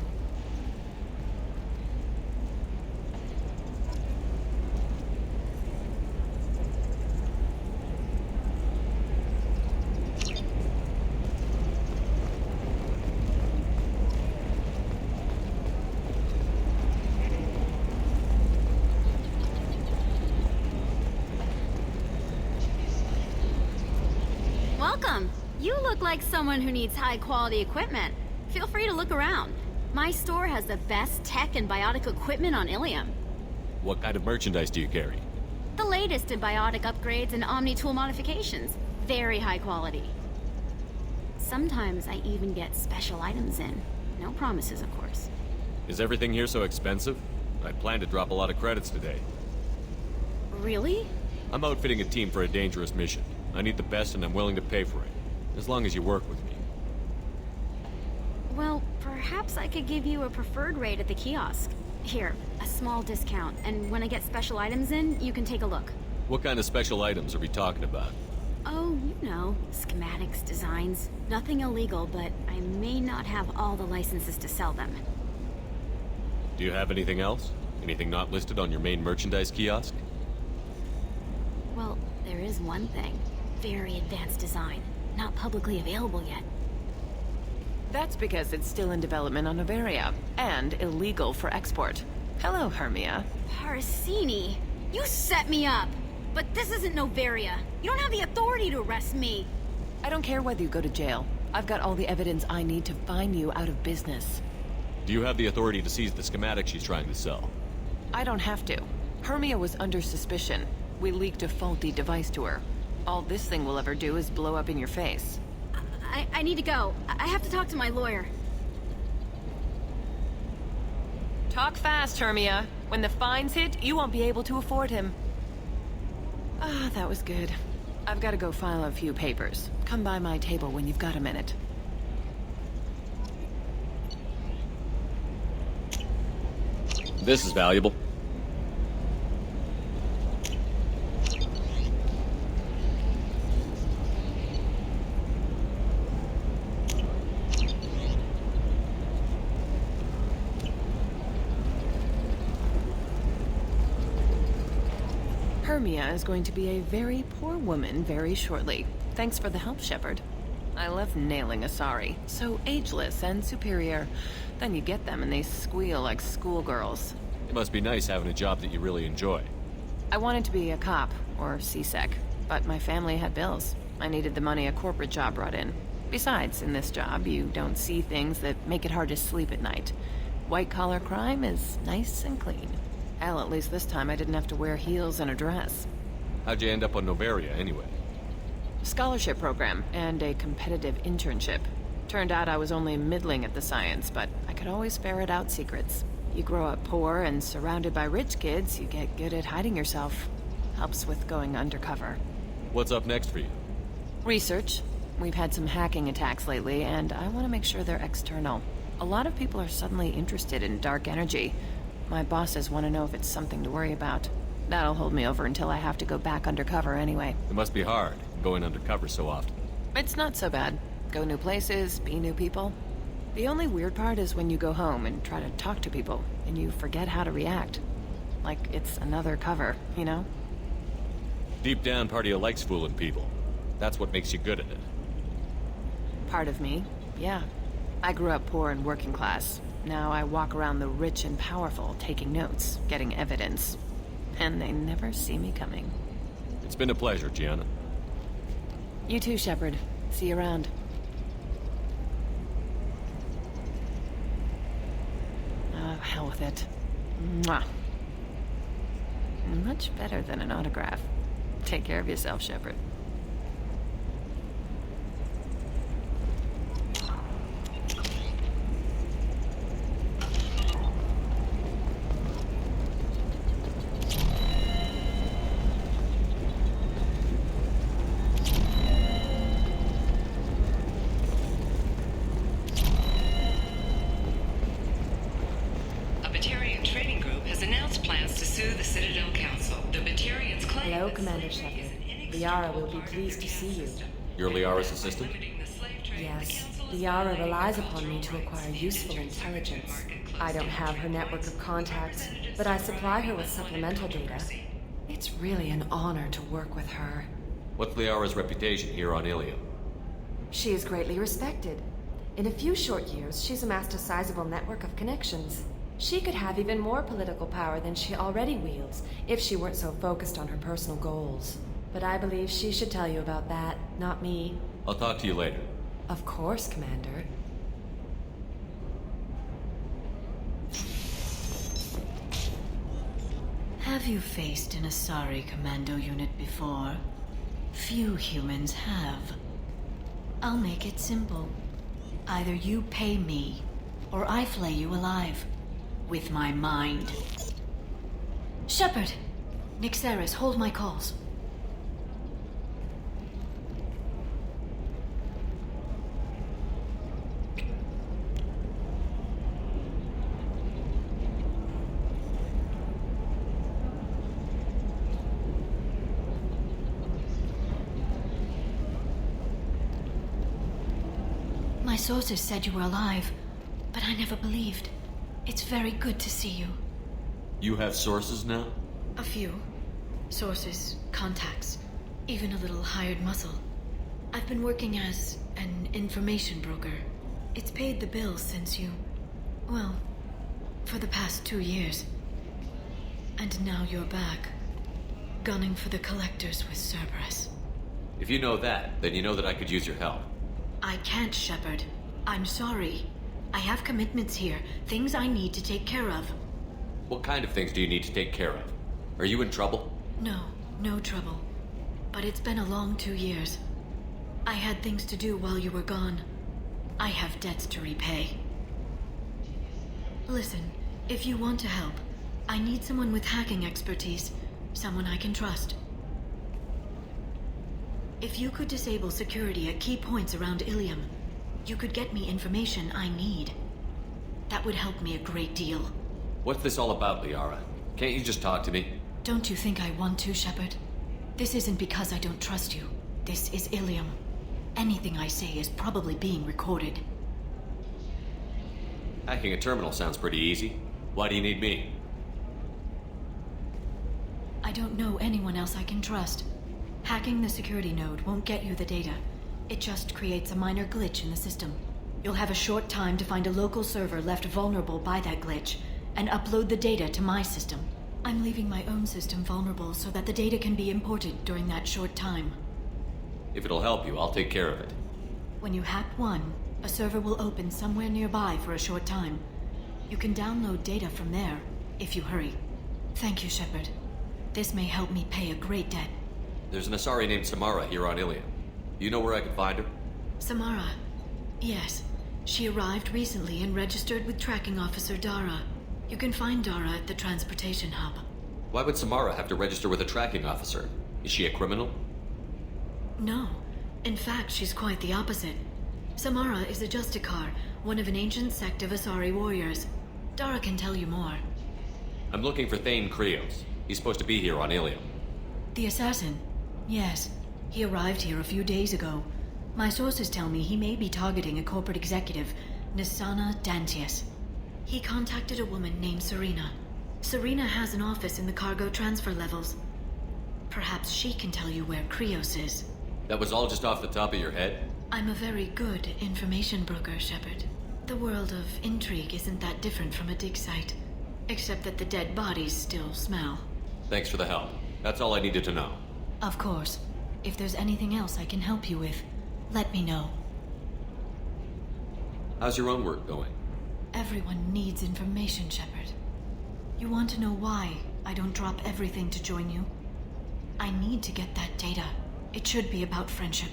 Welcome. You look like someone who needs high-quality equipment. Feel free to look around. My store has the best tech and biotic equipment on Illium. What kind of merchandise do you carry? The latest in biotic upgrades and Omni-tool modifications. Very high quality. Sometimes I even get special items in. No promises, of course. Is everything here so expensive? I plan to drop a lot of credits today. Really? I'm outfitting a team for a dangerous mission. I need the best and I'm willing to pay for it. As long as you work with me. Well, perhaps I could give you a preferred rate at the kiosk. Here, a small discount, and when I get special items in, you can take a look. What kind of special items are we talking about? Oh, you know, schematics, designs. Nothing illegal, but I may not have all the licenses to sell them. Do you have anything else? Anything not listed on your main merchandise kiosk? Well, there is one thing. Very advanced design. Not publicly available yet. That's because it's still in development on Noveria, and illegal for export. Hello, Hermia. Parasini! You set me up! But this isn't Noveria. You don't have the authority to arrest me. I don't care whether you go to jail. I've got all the evidence I need to find you out of business. Do you have the authority to seize the schematic she's trying to sell? I don't have to. Hermia was under suspicion. We leaked a faulty device to her. All this thing will ever do is blow up in your face. I need to go. I have to talk to my lawyer. Talk fast, Hermia. When the fines hit, you won't be able to afford him. Ah, that was good. I've got to go file a few papers. Come by my table when you've got a minute. This is valuable. Hermia is going to be a very poor woman very shortly. Thanks for the help, Shepard. I love nailing Asari. So ageless and superior. Then you get them and they squeal like schoolgirls. It must be nice having a job that you really enjoy. I wanted to be a cop, or CSEC, but my family had bills. I needed the money a corporate job brought in. Besides, in this job, you don't see things that make it hard to sleep at night. White-collar crime is nice and clean. Hell, at least this time I didn't have to wear heels and a dress. How'd you end up on Novaria, anyway? Scholarship program and a competitive internship. Turned out I was only middling at the science, but I could always ferret out secrets. You grow up poor and surrounded by rich kids, you get good at hiding yourself. Helps with going undercover. What's up next for you? Research. We've had some hacking attacks lately, and I want to make sure they're external. A lot of people are suddenly interested in dark energy. My bosses want to know if it's something to worry about. That'll hold me over until I have to go back undercover anyway. It must be hard, going undercover so often. It's not so bad. Go new places, be new people. The only weird part is when you go home and try to talk to people, and you forget how to react. Like it's another cover, you know? Deep down, part of you likes fooling people. That's what makes you good at it. Part of me, yeah. I grew up poor and working class. Now I walk around the rich and powerful, taking notes, getting evidence. And they never see me coming. It's been a pleasure, Gianna. You too, Shepard. See you around. Oh, hell with it. Mwah. Much better than an autograph. Take care of yourself, Shepard. Liara will be pleased to see you. You're Liara's assistant? Yes. Liara relies upon me to acquire useful intelligence. I don't have her network of contacts, but I supply her with supplemental data. It's really an honor to work with her. What's Liara's reputation here on Illium? She is greatly respected. In a few short years, she's amassed a sizable network of connections. She could have even more political power than she already wields if she weren't so focused on her personal goals. But I believe she should tell you about that, not me. I'll talk to you later. Of course, Commander. Have you faced an Asari commando unit before? Few humans have. I'll make it simple. Either you pay me, or I flay you alive. With my mind. Shepard! Nixeris, hold my calls. My sources said you were alive, but I never believed. It's very good to see you. You have sources now? A few. Sources, contacts, even a little hired muscle. I've been working as an information broker. It's paid the bills since you... well, for the past 2 years. And now you're back, gunning for the collectors with Cerberus. If you know that, then you know that I could use your help. I can't, Shepard. I'm sorry. I have commitments here, things I need to take care of. What kind of things do you need to take care of? Are you in trouble? No, no trouble. But it's been a long 2 years. I had things to do while you were gone. I have debts to repay. Listen, if you want to help, I need someone with hacking expertise. Someone I can trust. If you could disable security at key points around Illium, you could get me information I need. That would help me a great deal. What's this all about, Liara? Can't you just talk to me? Don't you think I want to, Shepard? This isn't because I don't trust you. This is Illium. Anything I say is probably being recorded. Hacking a terminal sounds pretty easy. Why do you need me? I don't know anyone else I can trust. Hacking the security node won't get you the data. It just creates a minor glitch in the system. You'll have a short time to find a local server left vulnerable by that glitch, and upload the data to my system. I'm leaving my own system vulnerable so that the data can be imported during that short time. If it'll help you, I'll take care of it. When you hack one, a server will open somewhere nearby for a short time. You can download data from there, if you hurry. Thank you, Shepard. This may help me pay a great debt. There's an Asari named Samara here on Illium. You know where I can find her? Samara. Yes. She arrived recently and registered with Tracking Officer Dara. You can find Dara at the transportation hub. Why would Samara have to register with a tracking officer? Is she a criminal? No. In fact, she's quite the opposite. Samara is a Justicar, one of an ancient sect of Asari warriors. Dara can tell you more. I'm looking for Thane Krios. He's supposed to be here on Illium. The assassin? Yes. He arrived here a few days ago. My sources tell me he may be targeting a corporate executive, Nisana Dantius. He contacted a woman named Serena. Serena has an office in the cargo transfer levels. Perhaps she can tell you where Krios is. That was all just off the top of your head? I'm a very good information broker, Shepard. The world of intrigue isn't that different from a dig site, except that the dead bodies still smell. Thanks for the help. That's all I needed to know. Of course. If there's anything else I can help you with, let me know. How's your own work going? Everyone needs information, Shepard. You want to know why I don't drop everything to join you? I need to get that data. It should be about friendship,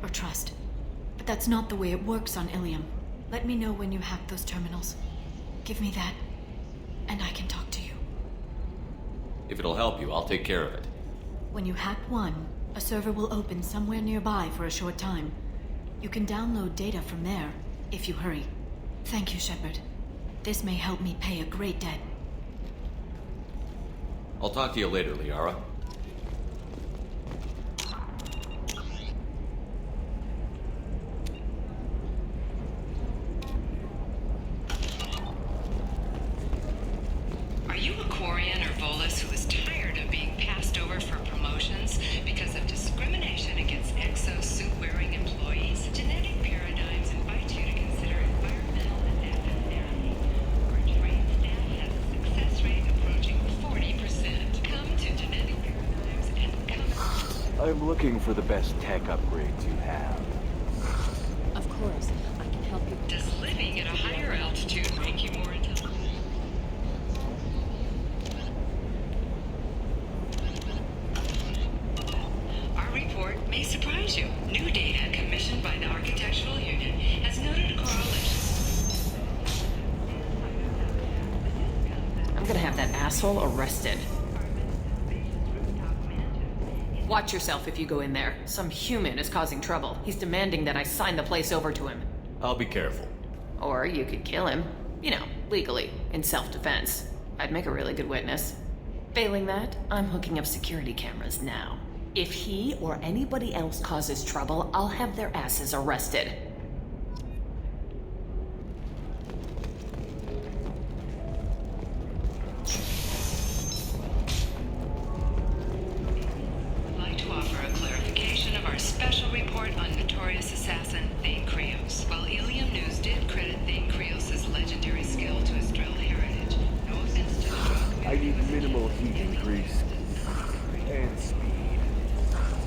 or trust. But that's not the way it works on Illium. Let me know when you hack those terminals. Give me that, and I can talk to you. If it'll help you, I'll take care of it. When you hack one, a server will open somewhere nearby for a short time. You can download data from there, if you hurry. Thank you, Shepard. This may help me pay a great debt. I'll talk to you later, Liara. Are you a Quarian or Volus who is tired of being passed over for promotions because of discrimination against exosuit-wearing employees? Genetic paradigms invite you to consider environmental adaptive therapy, where trained staff has a success rate approaching 40%. Come to Genetic Paradigms and come... I'm looking for the best tech upgrades you have. Of course, I can help you. Does living at a higher altitude make you more intelligent? Our report may surprise you. New data commissioned by the Architectural Union has noted a correlation. I'm gonna have that asshole arrested. Watch yourself if you go in there. Some human is causing trouble. He's demanding that I sign the place over to him. I'll be careful. Or you could kill him. You know, legally, in self-defense. I'd make a really good witness. Failing that, I'm hooking up security cameras now. If he or anybody else causes trouble, I'll have their asses arrested. I'd like to offer a clarification of our special report on notorious assassin Thane Krios. While Illium News did credit Thane Krios' legendary skill to his drill heritage, no offense to the drug... I need minimal heat increase. And speed.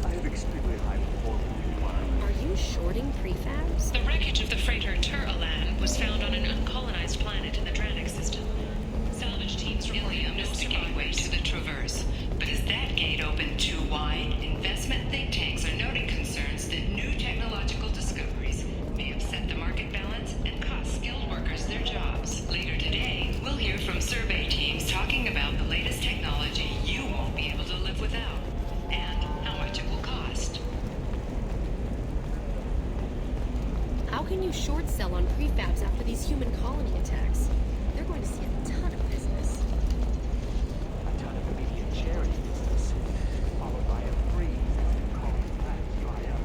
I have extremely high performance requirements. Are you shorting prefabs? The wreckage of the freighter Tur-Alan was found on an uncolonized planet in the Dranik system. Salvage teams from Illium is the gateway to the Traverse. But is that gate open too wide? Investment think tanks are noting concerns that new technological discoveries may upset the market balance and cost skilled workers their jobs. Later today, we'll hear from survey teams talking about the latest technology you won't be able to live without, and how much it will cost. How can you short sell on prefabs after these human colony attacks? They're going to see a ton of business. A ton of immediate charity business, followed by a freeze as colony plants dry up.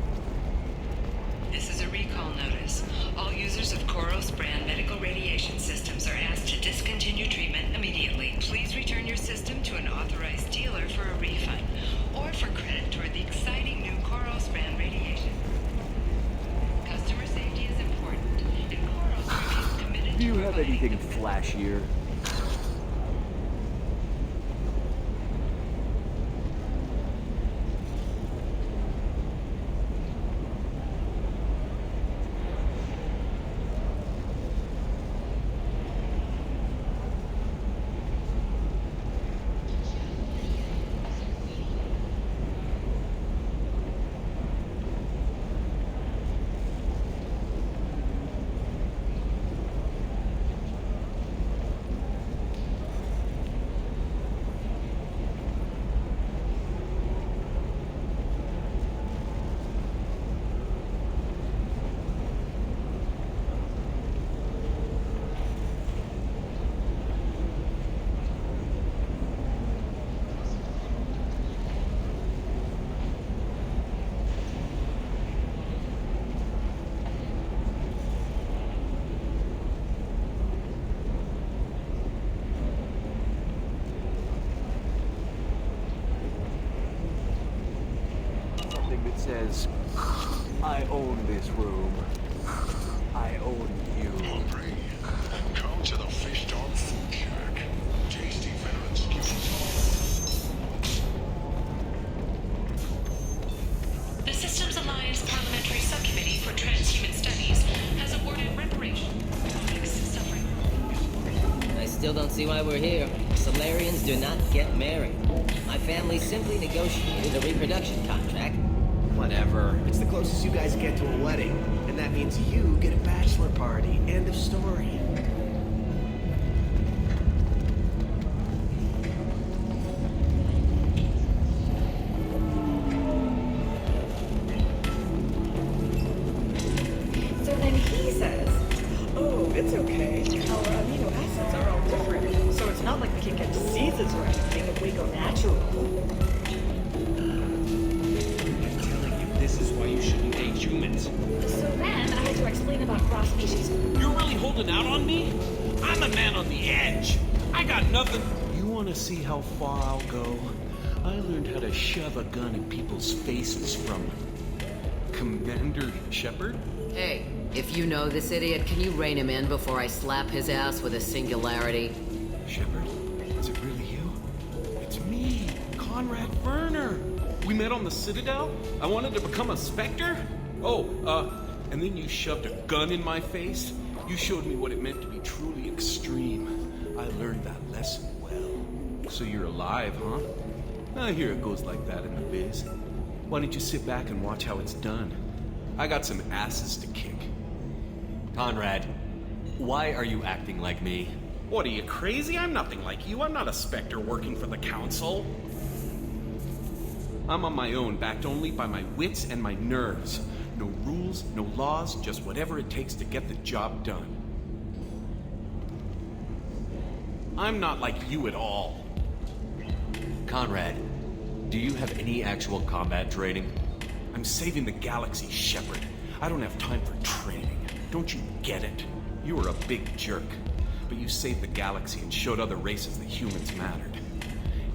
This is a recall notice. All users of Koros brand medical radiation systems are asked to discontinue treatment immediately. Please return your system to an authorized dealer for a refund or for credit toward the exciting new Koros brand radiation. Customer safety is important, and Koros remains committed Do you to have providing anything flashier? something that says, I own this room. I own you. Come to the Fish Dog Food Shack. Tasty veterans give The Systems Alliance Parliamentary Subcommittee for Transhuman Studies has awarded reparations to colleagues suffering. I still don't see why we're here. Solarians do not get married. My family simply negotiated a reproduction contract. Whatever. It's the closest you guys get to a wedding. And that means you get a bachelor party. End of story. So then he says, oh, it's okay. Our amino acids are all different. So it's not like we can get diseases or anything if we go natural. This is why you shouldn't date humans. So then I had to explain about cross species. You're really holding out on me? I'm a man on the edge. I got nothing. You want to see how far I'll go? I learned how to shove a gun in people's faces from Commander Shepard. Hey, if you know this idiot, can you rein him in before I slap his ass with a singularity? Shepard, is it really you? It's me, Conrad Verner. We met on the Citadel? I wanted to become a Spectre? And then you shoved a gun in my face? You showed me what it meant to be truly extreme. I learned that lesson well. So you're alive, huh? I hear it goes like that in the biz. Why don't you sit back and watch how it's done? I got some asses to kick. Conrad, why are you acting like me? What, are you crazy? I'm nothing like you. I'm not a Spectre working for the Council. I'm on my own, backed only by my wits and my nerves. No rules, no laws, just whatever it takes to get the job done. I'm not like you at all. Conrad, do you have any actual combat training? I'm saving the galaxy, Shepard. I don't have time for training. Don't you get it? You were a big jerk, but you saved the galaxy and showed other races that humans mattered.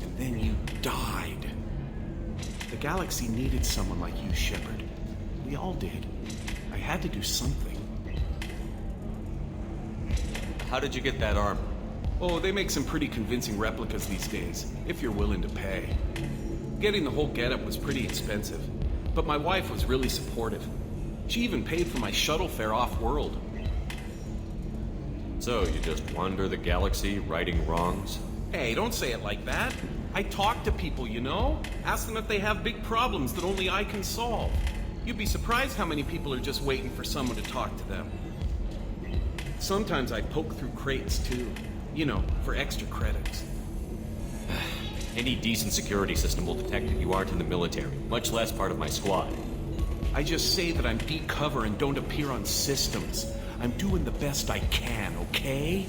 And then you died. The galaxy needed someone like you, Shepard. We all did. I had to do something. How did you get that armor? Oh, they make some pretty convincing replicas these days, if you're willing to pay. Getting the whole getup was pretty expensive, but my wife was really supportive. She even paid for my shuttle fare off-world. So, you just wander the galaxy, righting wrongs? Hey, don't say it like that. I talk to people, you know? Ask them if they have big problems that only I can solve. You'd be surprised how many people are just waiting for someone to talk to them. Sometimes I poke through crates, too. You know, for extra credits. Any decent security system will detect that you aren't in the military, much less part of my squad. I just say that I'm deep cover and don't appear on systems. I'm doing the best I can, okay?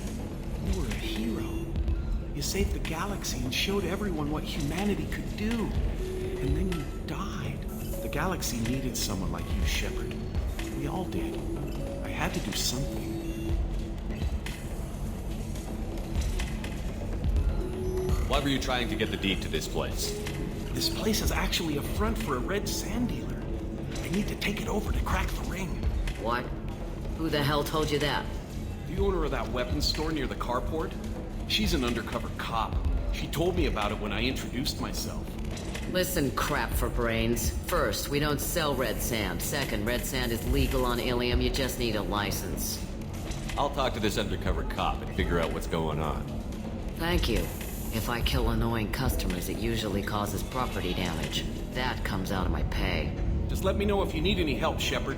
You were a hero. You saved the galaxy and showed everyone what humanity could do. And then you died. The galaxy needed someone like you, Shepard. We all did. I had to do something. Why were you trying to get the deed to this place? This place is actually a front for a red sand dealer. I need to take it over to crack the ring. What? Who the hell told you that? The owner of that weapons store near the carport. She's an undercover cop. She told me about it when I introduced myself. Listen, crap for brains. First, we don't sell red sand. Second, red sand is legal on Illium. You just need a license. I'll talk to this undercover cop and figure out what's going on. Thank you. If I kill annoying customers, it usually causes property damage. That comes out of my pay. Just let me know if you need any help, Shepard.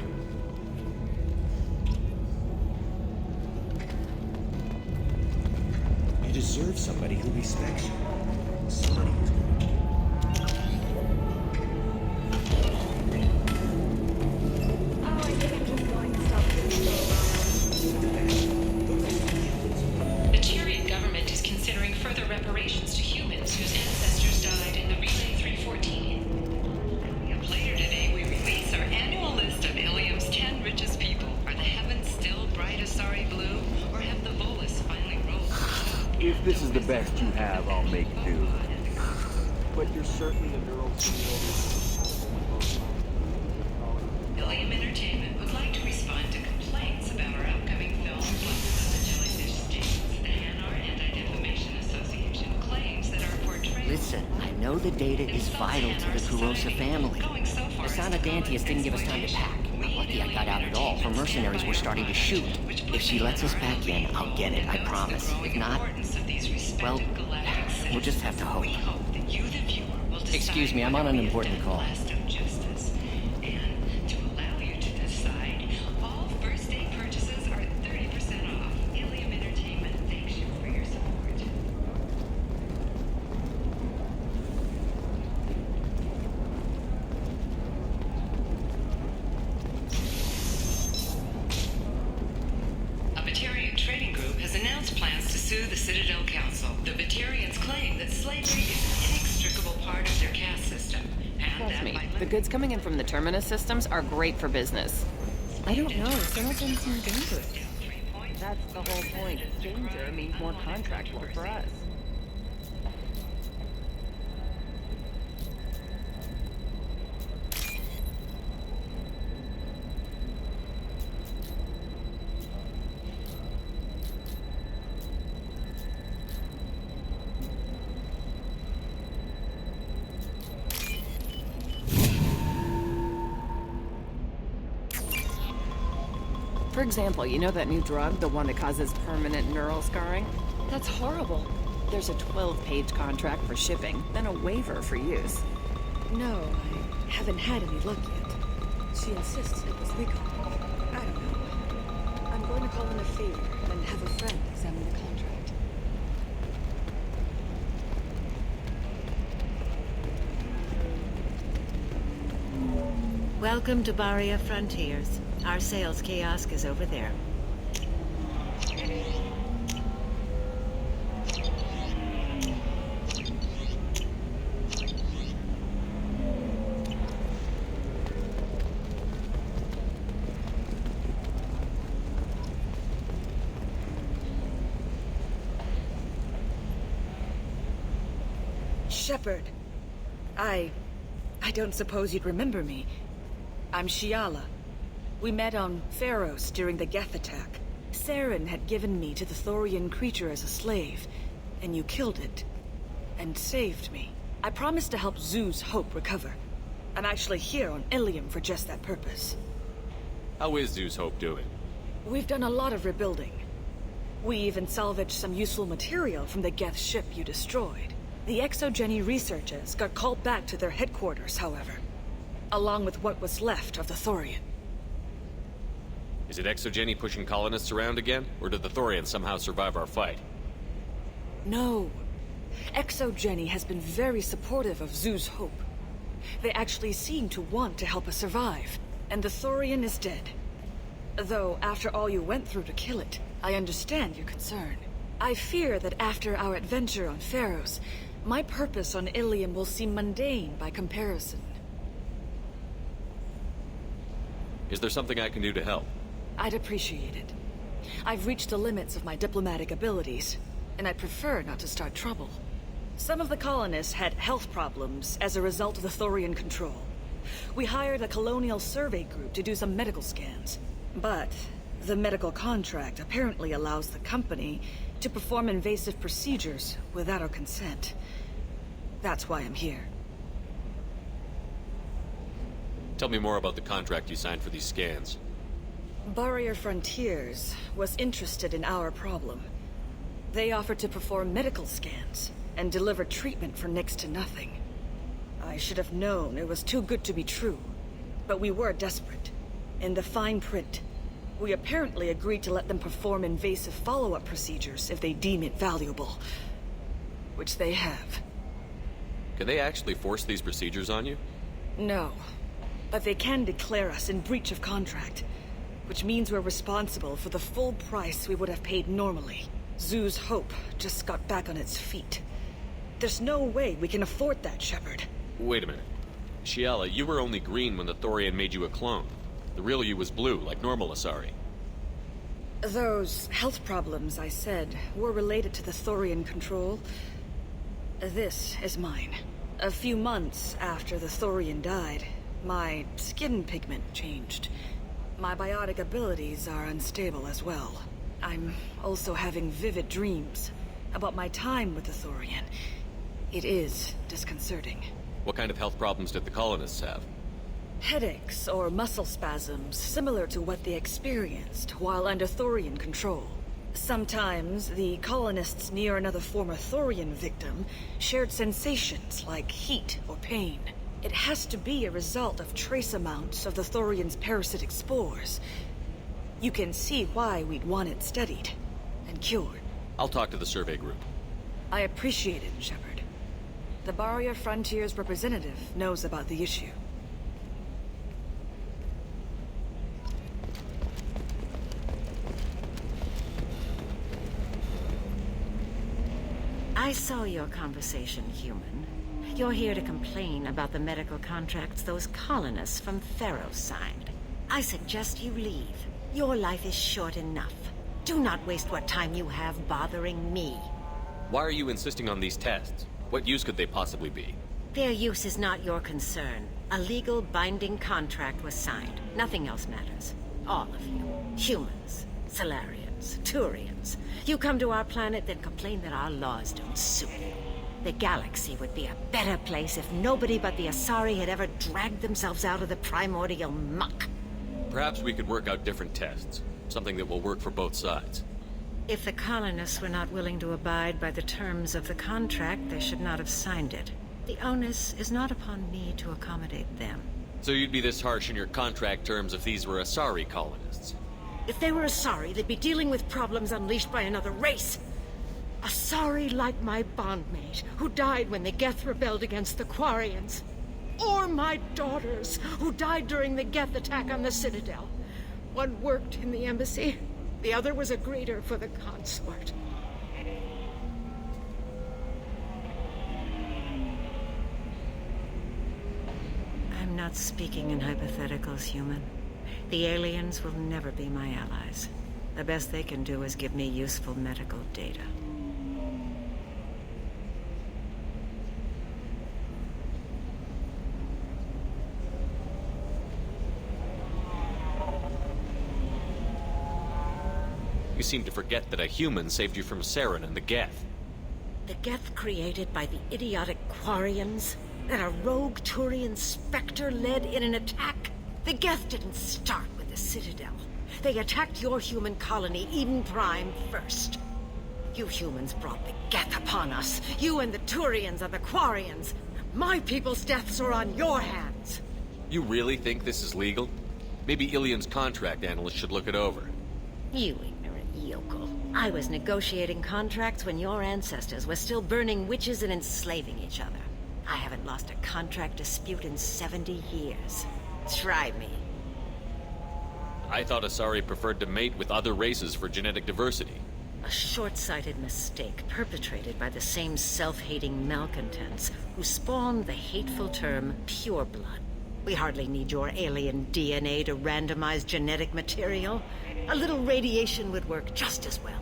You deserve somebody who respects you. Somebody who's The Tyrian government is considering further reparations to humans whose ancestors died in the Relay 314. Later today, we release our annual list of Illium's 10 richest people. Are the heavens still bright Asari blue, or have the Volus finally rolled? If this is the best you have, I'll make do. But you're certainly a neural the data is vital to the Kurosa family. The Sana Dantius didn't give us time to pack. I'm lucky I got out at all. Her mercenaries were starting to shoot. If she lets us back in, I'll get it, I promise. If not, well, we'll just have to hope. Excuse me, I'm on an important call. The Citadel Council. The Batarians claim that slavery is an inextricable part of their caste system, and Trust me, the goods coming in from the Terminus systems are great for business. I don't know, some of them seem dangerous. That's the whole point. Danger means more contract work for us. For example, you know that new drug, the one that causes permanent neural scarring? That's horrible. There's a 12-page contract for shipping, then a waiver for use. No, I haven't had any luck yet. She insists it was legal. I don't know. I'm going to call in a favor and have a friend examine the contract. Welcome to Baria Frontiers. Our sales kiosk is over there. Shepard, I don't suppose you'd remember me. I'm Gianna. We met on Pharos during the Geth attack. Saren had given me to the Thorian creature as a slave, and you killed it. And saved me. I promised to help Zoo's Hope recover. I'm actually here on Illium for just that purpose. How is Zoo's Hope doing? We've done a lot of rebuilding. We even salvaged some useful material from the Geth ship you destroyed. The Exogeny researchers got called back to their headquarters, however, along with what was left of the Thorian. Is it Exogeny pushing colonists around again, or did the Thorians somehow survive our fight? No. Exogeny has been very supportive of Zoo's Hope. They actually seem to want to help us survive, and the Thorian is dead. Though, after all you went through to kill it, I understand your concern. I fear that after our adventure on Pharos, my purpose on Illium will seem mundane by comparison. Is there something I can do to help? I'd appreciate it. I've reached the limits of my diplomatic abilities, and I prefer not to start trouble. Some of the colonists had health problems as a result of the Thorian control. We hired a colonial survey group to do some medical scans. But the medical contract apparently allows the company to perform invasive procedures without our consent. That's why I'm here. Tell me more about the contract you signed for these scans. Baria Frontiers was interested in our problem. They offered to perform medical scans and deliver treatment for next to nothing. I should have known it was too good to be true, but we were desperate. In the fine print, we apparently agreed to let them perform invasive follow-up procedures if they deem it valuable. Which they have. Can they actually force these procedures on you? No, but they can declare us in breach of contract, which means we're responsible for the full price we would have paid normally. Zoo's Hope just got back on its feet. There's no way we can afford that, Shepard. Wait a minute. Gianna, you were only green when the Thorian made you a clone. The real you was blue, like normal Asari. Those health problems I said were related to the Thorian control. This is mine. A few months after the Thorian died, my skin pigment changed. My biotic abilities are unstable as well. I'm also having vivid dreams about my time with the Thorian. It is disconcerting. What kind of health problems did the colonists have? Headaches or muscle spasms, similar to what they experienced while under Thorian control. Sometimes, the colonists near another former Thorian victim shared sensations like heat or pain. It has to be a result of trace amounts of the Thorian's parasitic spores. You can see why we'd want it studied and cured. I'll talk to the survey group. I appreciate it, Shepard. The Barrier Frontiers representative knows about the issue. I saw your conversation, human. You're here to complain about the medical contracts those colonists from Theros signed. I suggest you leave. Your life is short enough. Do not waste what time you have bothering me. Why are you insisting on these tests? What use could they possibly be? Their use is not your concern. A legal binding contract was signed. Nothing else matters. All of you. Humans, Solarians, Turians. You come to our planet, then complain that our laws don't suit you. The galaxy would be a better place if nobody but the Asari had ever dragged themselves out of the primordial muck. Perhaps we could work out different tests. Something that will work for both sides. If the colonists were not willing to abide by the terms of the contract, they should not have signed it. The onus is not upon me to accommodate them. So you'd be this harsh in your contract terms if these were Asari colonists? If they were Asari, they'd be dealing with problems unleashed by another race. Asari like my bondmate, who died when the Geth rebelled against the Quarians. Or my daughters, who died during the Geth attack on the Citadel. One worked in the embassy, the other was a greeter for the consort. I'm not speaking in hypotheticals, human. The aliens will never be my allies. The best they can do is give me useful medical data. You seem to forget that a human saved you from Saren and the Geth. The Geth created by the idiotic Quarians? That a rogue Turian Spectre led in an attack? The Geth didn't start with the Citadel. They attacked your human colony, Eden Prime, first. You humans brought the Geth upon us. You and the Turians are the Quarians. My people's deaths are on your hands. You really think this is legal? Maybe Illium's contract analyst should look it over. You ignorant yokel. I was negotiating contracts when your ancestors were still burning witches and enslaving each other. I haven't lost a contract dispute in 70 years. Try me. I thought Asari preferred to mate with other races for genetic diversity. A short-sighted mistake perpetrated by the same self-hating malcontents who spawned the hateful term pureblood. We hardly need your alien DNA to randomize genetic material. A little radiation would work just as well.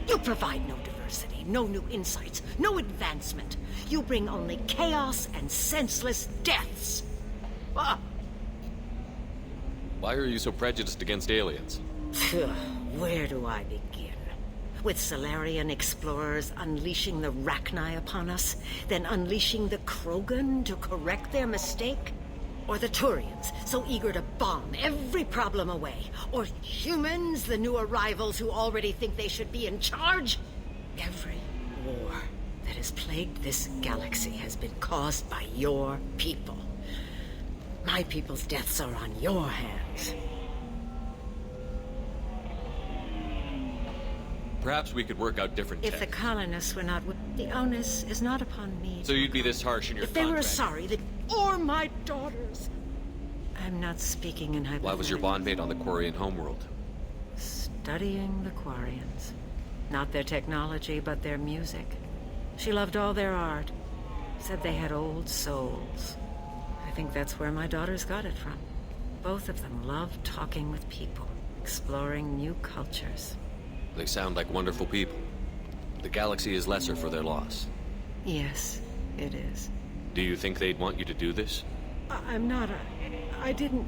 You provide no diversity, no new insights, no advancement. You bring only chaos and senseless deaths. Ah. Why are you so prejudiced against aliens? Where do I begin? With Solarian explorers unleashing the Rachni upon us, then unleashing the Krogan to correct their mistake? Or the Turians, so eager to bomb every problem away? Or humans, the new arrivals who already think they should be in charge? Every war that has plagued this galaxy has been caused by your people. My people's deaths are on your hands. Perhaps we could work out different If the tests. colonists were not... The onus is not upon me. So you'd be this harsh in your If they were contract? sorry, that... Or my daughters. I'm not speaking in hypotheticals. Why was your bondmate on the Quarian homeworld? Studying the Quarians. Not their technology, but their music. She loved all their art. Said they had old souls. I think that's where my daughters got it from. Both of them loved talking with people, exploring new cultures. They sound like wonderful people. The galaxy is lesser for their loss. Yes, it is. Do you think they'd want you to do this? I'm not I didn't...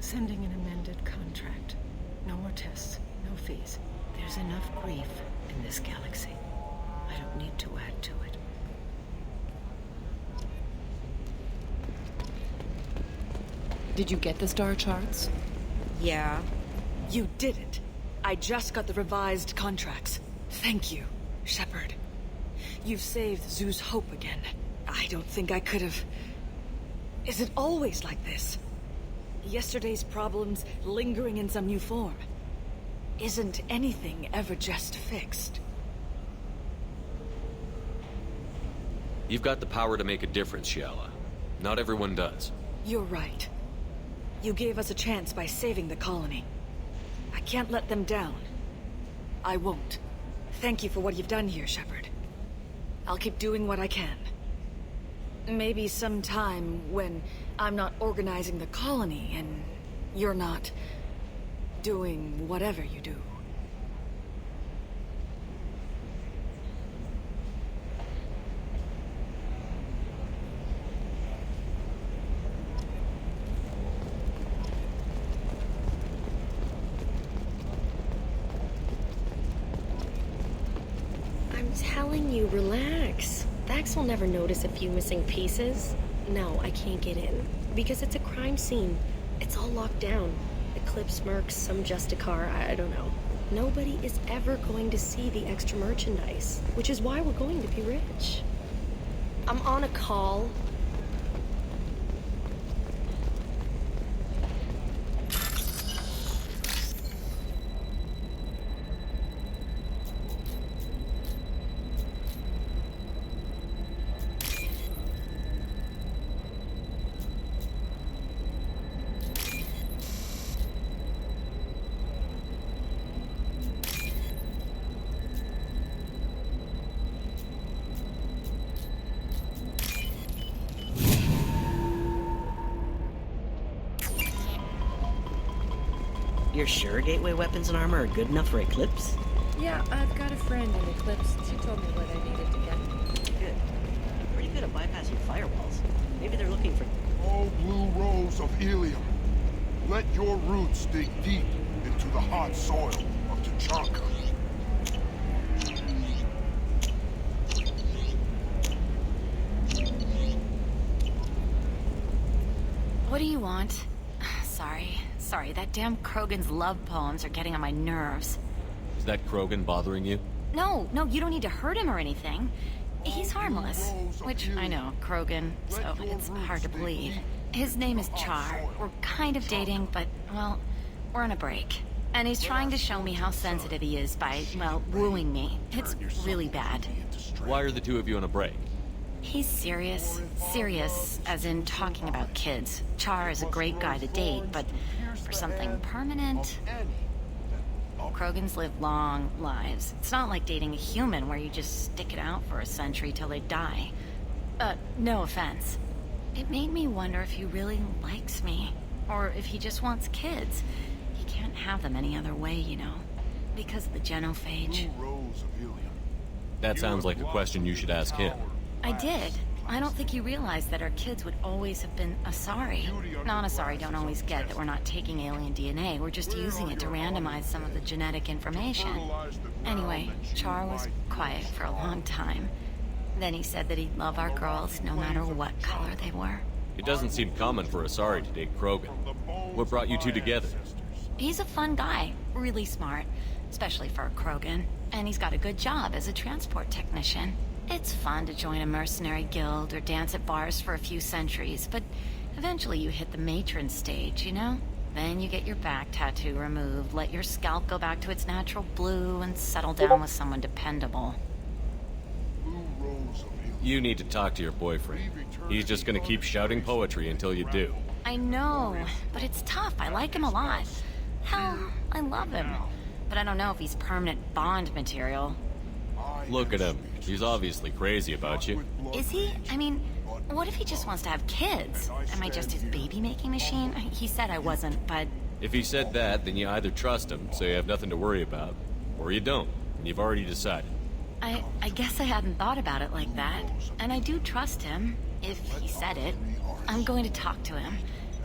Sending an amended contract. No more tests, no fees. There's enough grief in this galaxy. I don't need to add to it. Did you get the star charts? Yeah. You didn't. I just got the revised contracts. Thank you, Shepard. You've saved Zoo's hope again. I don't think I could have... Is it always like this? Yesterday's problems lingering in some new form. Isn't anything ever just fixed? You've got the power to make a difference, Gianna. Not everyone does. You're right. You gave us a chance by saving the colony. I can't let them down. I won't. Thank you for what you've done here, Shepard. I'll keep doing what I can. Maybe sometime when I'm not organizing the colony and you're not doing whatever you do. I'm telling you, relax. Vax will never notice a few missing pieces. No, I can't get in. Because it's a crime scene. It's all locked down. Eclipse mercs, some Justicar, I don't know. Nobody is ever going to see the extra merchandise, which is why we're going to be rich. I'm on a call. You're sure gateway weapons and armor are good enough for Eclipse? Yeah, I've got a friend in Eclipse. She told me what I needed to get. Good. You're pretty good at bypassing firewalls. Maybe they're looking for... Oh, blue rose of Illium. Let your roots dig deep into the hot soil of Tuchanka. What do you want? Sorry, that damn Krogan's love poems are getting on my nerves. Is that Krogan bothering you? No, you don't need to hurt him or anything. He's harmless. Which, I know, Krogan, so it's hard to believe. His name is Char. We're kind of dating, but, well, we're on a break. And he's trying to show me how sensitive he is by, well, wooing me. It's really bad. Why are the two of you on a break? He's serious. Serious, as in talking about kids. Char is a great guy to date, but for something permanent... Krogans live long lives. It's not like dating a human where you just stick it out for a century till they die. No offense. It made me wonder if he really likes me. Or if he just wants kids. He can't have them any other way, you know. Because of the genophage. That sounds like a question you should ask him. I did. I don't think he realized that our kids would always have been Asari. Non-Asari don't always get that we're not taking alien DNA, we're just using it to randomize some of the genetic information. Anyway, Char was quiet for a long time. Then he said that he'd love our girls no matter what color they were. It doesn't seem common for Asari to date Krogan. What brought you two together? He's a fun guy, really smart, especially for a Krogan. And he's got a good job as a transport technician. It's fun to join a mercenary guild or dance at bars for a few centuries, but eventually you hit the matron stage, you know? Then you get your back tattoo removed, let your scalp go back to its natural blue, and settle down with someone dependable. You need to talk to your boyfriend. He's just gonna keep shouting poetry until you do. I know, but it's tough. I like him a lot. Hell, I love him. But I don't know if he's permanent Bond material. Look at him. He's obviously crazy about you. Is he? I mean, what if he just wants to have kids? Am I just his baby-making machine? He said I wasn't, but... If he said that, then you either trust him, so you have nothing to worry about, or you don't, and you've already decided. I guess I hadn't thought about it like that. And I do trust him, if he said it. I'm going to talk to him.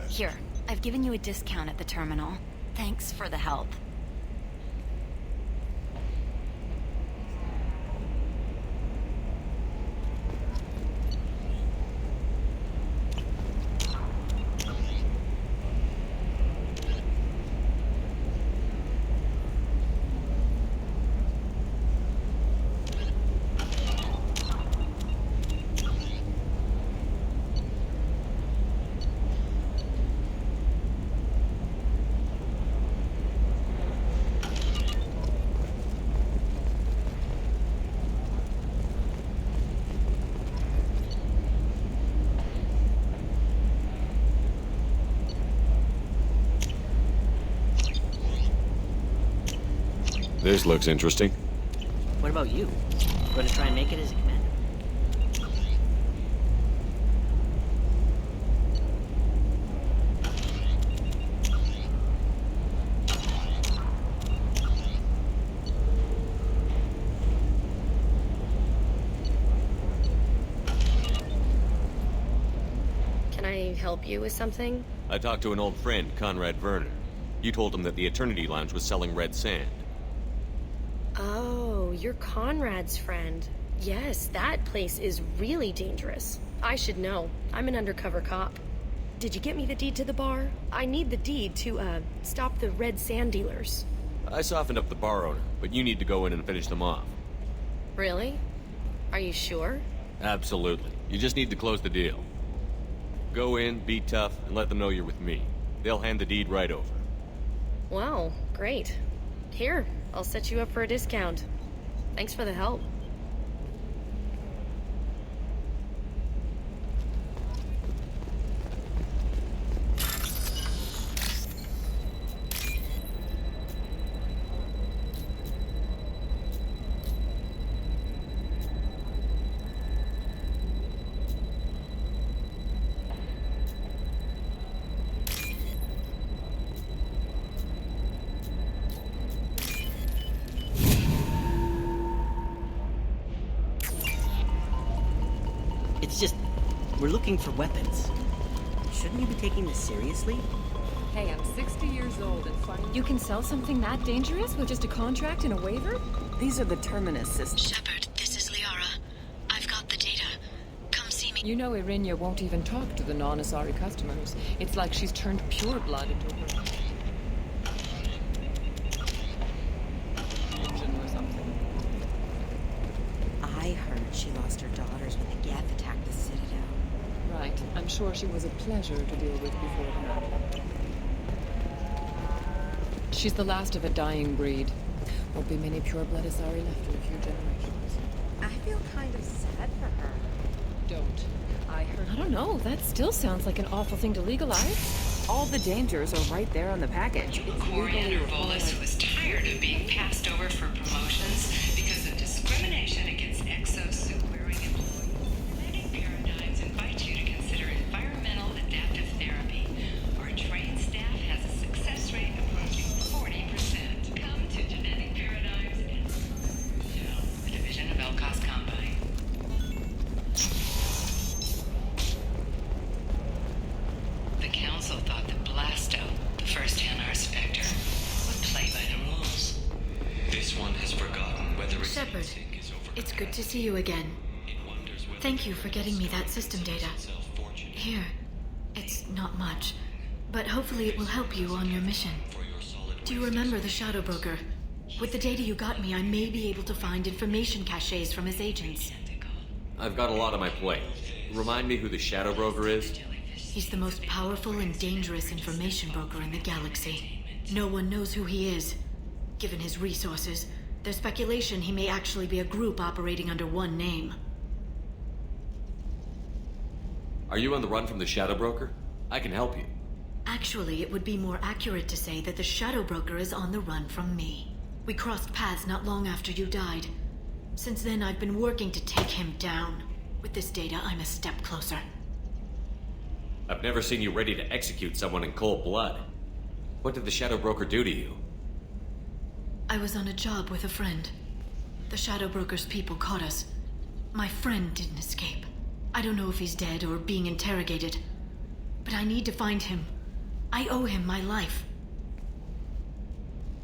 Here, I've given you a discount at the terminal. Thanks for the help. This looks interesting. What about you? Going to try and make it as a commander? Can I help you with something? I talked to an old friend, Conrad Verner. You told him that the Eternity Lounge was selling red sand. Oh, you're Conrad's friend. Yes, that place is really dangerous. I should know. I'm an undercover cop. Did you get me the deed to the bar? I need the deed to, stop the red sand dealers. I softened up the bar owner, but you need to go in and finish them off. Really? Are you sure? Absolutely. You just need to close the deal. Go in, be tough, and let them know you're with me. They'll hand the deed right over. Wow, great. Here, I'll set you up for a discount. Thanks for the help. It's just, we're looking for weapons. Shouldn't you be taking this seriously? Hey, I'm 60 years old and finding... You can sell something that dangerous with just a contract and a waiver? These are the Terminus systems. Shepard, this is Liara. I've got the data. Come see me. You know Irinia won't even talk to the non-Asari customers. It's like she's turned pure blood into her engine or something. I heard she lost her daughters when the Geth attacked the Citadel. Right. I'm sure she was a pleasure to deal with beforehand. She's the last of a dying breed. Won't be many pure-blood Asari left in a few generations. I feel kind of sad for her. Don't. I don't know. That still sounds like an awful thing to legalize. All the dangers are right there on the package. It's legally required. Volus was tired of being passed over for promotions because of discrimination against exosuit-wearing employees. Genetic Paradigms invites you to consider environmental adaptive therapy. Our trained staff has a success rate approaching 40%. Come to Genetic Paradigms and a division of Elcos Combine. The Council thought that Blasto, the first NR Spectre, would play by the rules. This one has forgotten whether its Shepard, instinct is over. it's good to see you again. Thank you for getting me that system data. Here, it's not much, but hopefully it will help you on your mission. Do you remember the Shadow Broker? With the data you got me, I may be able to find information caches from his agents. I've got a lot on my plate. Remind me who the Shadow Broker is? He's the most powerful and dangerous information broker in the galaxy. No one knows who he is. Given his resources, there's speculation he may actually be a group operating under one name. Are you on the run from the Shadow Broker? I can help you. Actually, it would be more accurate to say that the Shadow Broker is on the run from me. We crossed paths not long after you died. Since then, I've been working to take him down. With this data, I'm a step closer. I've never seen you ready to execute someone in cold blood. What did the Shadow Broker do to you? I was on a job with a friend. The Shadow Broker's people caught us. My friend didn't escape. I don't know if he's dead or being interrogated. But I need to find him. I owe him my life.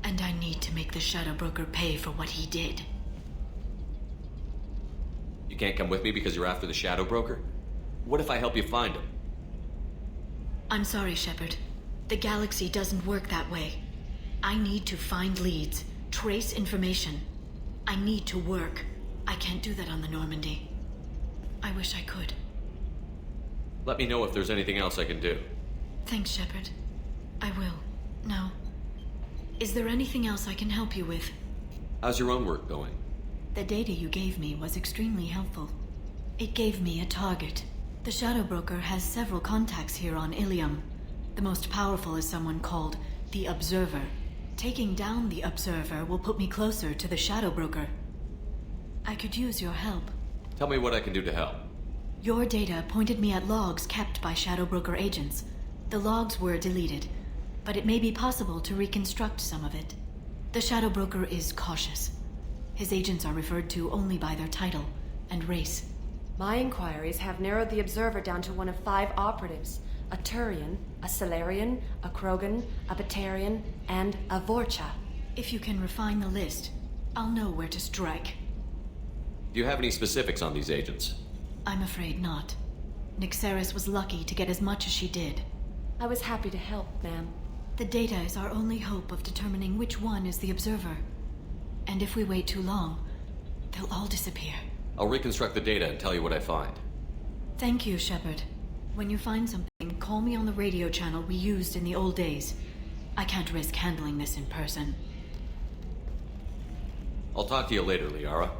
And I need to make the Shadow Broker pay for what he did. You can't come with me because you're after the Shadow Broker? What if I help you find him? I'm sorry, Shepard. The galaxy doesn't work that way. I need to find leads, trace information. I need to work. I can't do that on the Normandy. I wish I could. Let me know if there's anything else I can do. Thanks, Shepard. I will. Now, is there anything else I can help you with? How's your own work going? The data you gave me was extremely helpful. It gave me a target. The Shadow Broker has several contacts here on Illium. The most powerful is someone called the Observer. Taking down the Observer will put me closer to the Shadow Broker. I could use your help. Tell me what I can do to help. Your data pointed me at logs kept by Shadow Broker agents. The logs were deleted, but it may be possible to reconstruct some of it. The Shadow Broker is cautious. His agents are referred to only by their title and race. My inquiries have narrowed the Observer down to one of 5 operatives. A Turian, a Salarian, a Krogan, a Batarian, and a Vorcha. If you can refine the list, I'll know where to strike. Do you have any specifics on these agents? I'm afraid not. Nyxeris was lucky to get as much as she did. I was happy to help, ma'am. The data is our only hope of determining which one is the Observer. And if we wait too long, they'll all disappear. I'll reconstruct the data and tell you what I find. Thank you, Shepard. When you find something, call me on the radio channel we used in the old days. I can't risk handling this in person. I'll talk to you later, Liara.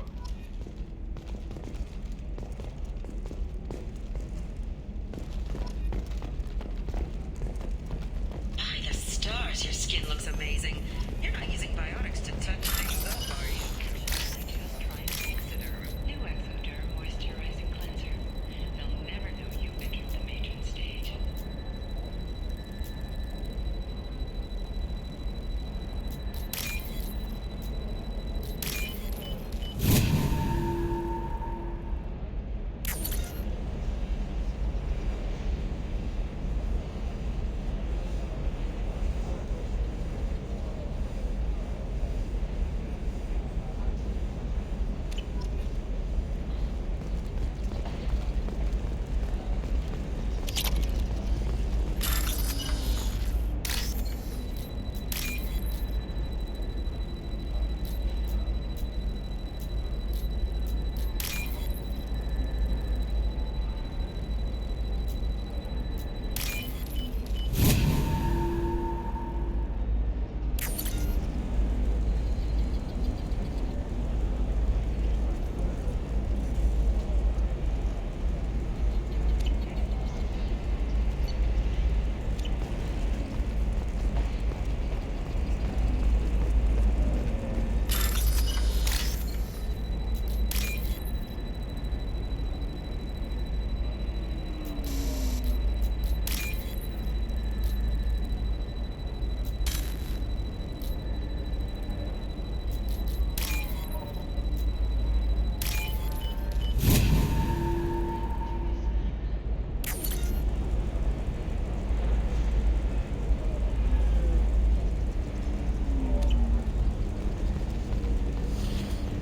By the stars, your skin looks amazing. You're not using biotics to touch things up, are you? Just try Exoderm. New Exoderm moisturizing cleanser. They'll never know you entered the matron stage.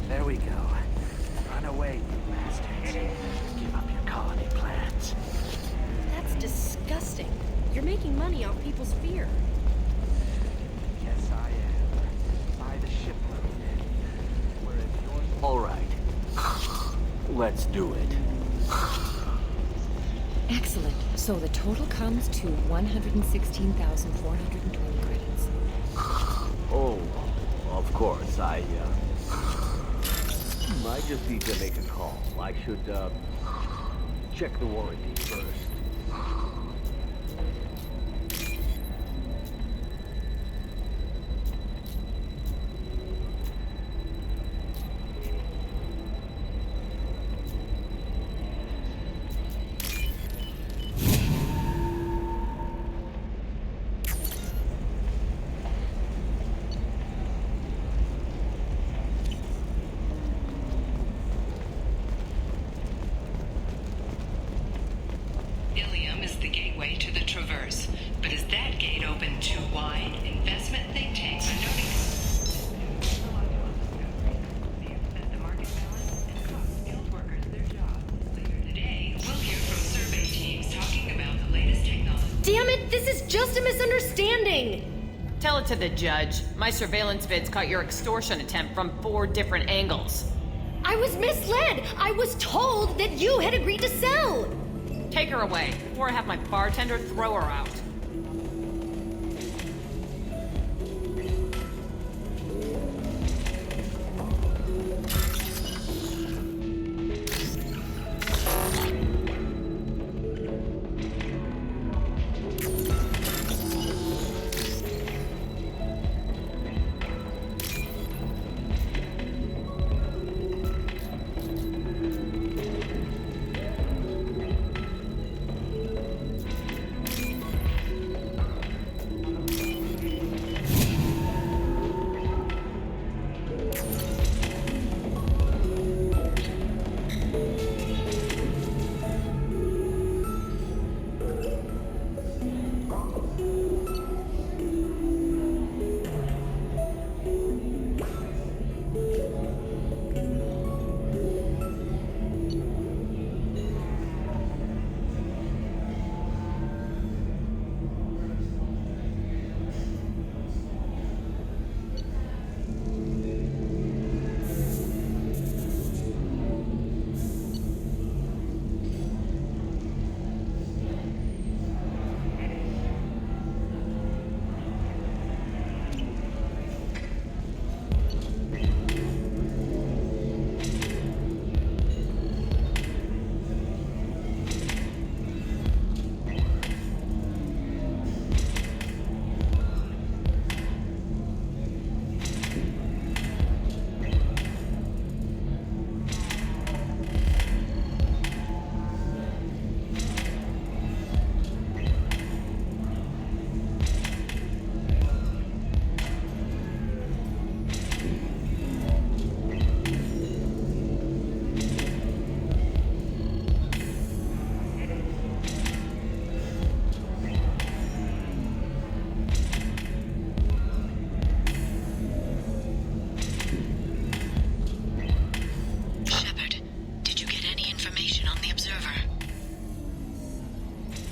There we go. Run away, you bastards. Give up your colony plans. That's disgusting. You're making money off people's fear. Yes, I am. Buy the shipload. Whereas yours... All right. Let's do it. Excellent. So the total comes to 116,420 credits. Oh, of course, I just need to make a call. I should, check the warranty first. Illium is the gateway to the Traverse, but is that gate open too wide, investment think tanks are noting. Today, we'll hear from survey teams talking about the latest technology. Damn it, this is just a misunderstanding! Tell it to the judge. My surveillance vids caught your extortion attempt from 4 different angles. I was misled! I was told that you had agreed to sell! Take her away, before I have my bartender throw her out.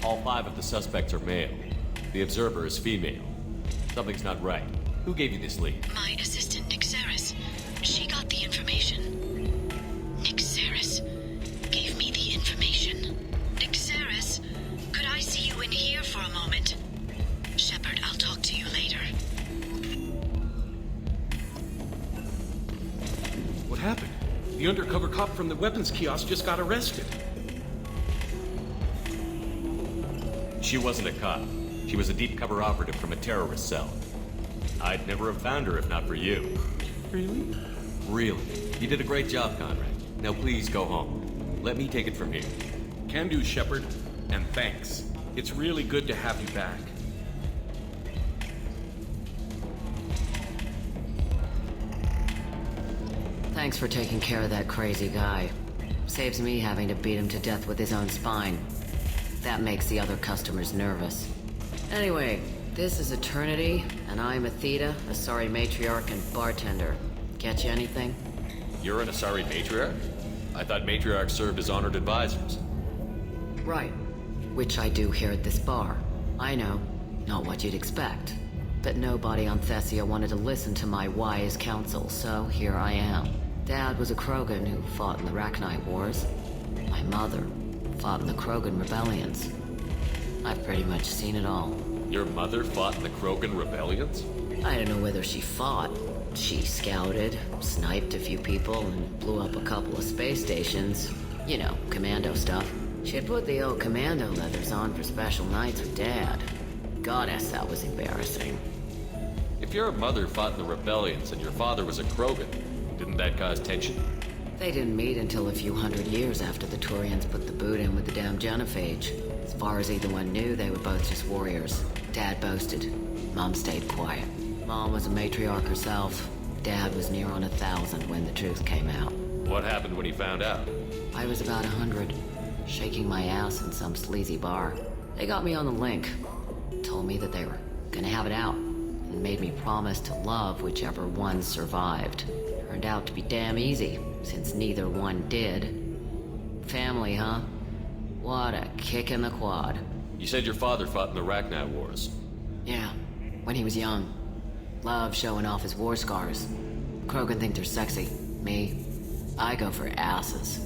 All 5 of the suspects are male. The observer is female. Something's not right. Who gave you this lead? My assistant, Nick Saris. She got the information. Nick Saris gave me the information. Nick Saris, could I see you in here for a moment? Shepard, I'll talk to you later. What happened? The undercover cop from the weapons kiosk just got arrested. She wasn't a cop. She was a deep cover operative from a terrorist cell. I'd never have found her if not for you. Really? Really. You did a great job, Conrad. Now please go home. Let me take it from here. Can do, Shepard. And thanks. It's really good to have you back. Thanks for taking care of that crazy guy. Saves me having to beat him to death with his own spine. That makes the other customers nervous. Anyway, this is Eternity, and I'm Athena, Asari matriarch and bartender. Get you anything? You're an Asari matriarch? I thought matriarchs served as honored advisors. Right. Which I do here at this bar. I know. Not what you'd expect. But nobody on Thessia wanted to listen to my wise counsel, so here I am. Dad was a Krogan who fought in the Rachni Wars. My mother fought in the Krogan rebellions. I've pretty much seen it all. Your mother fought in the Krogan rebellions? I don't know whether she fought. She scouted, sniped a few people, and blew up a couple of space stations. You know, commando stuff. She had put the old commando leathers on for special nights with Dad. Goddess, that was embarrassing. If your mother fought in the rebellions and your father was a Krogan, didn't that cause tension? They didn't meet until a few hundred years after the Turians put the boot in with the damn genophage. As far as either one knew, they were both just warriors. Dad boasted. Mom stayed quiet. Mom was a matriarch herself. Dad was near on 1,000 when the truth came out. What happened when he found out? I was about 100, shaking my ass in some sleazy bar. They got me on the link. told me that they were gonna have it out, and made me promise to love whichever one survived. Turned out to be damn easy, since neither one did. Family, huh? What a kick in the quad. You said your father fought in the Rachni Wars. Yeah, when he was young. Loved showing off his war scars. Krogan think they're sexy. Me, I go for asses.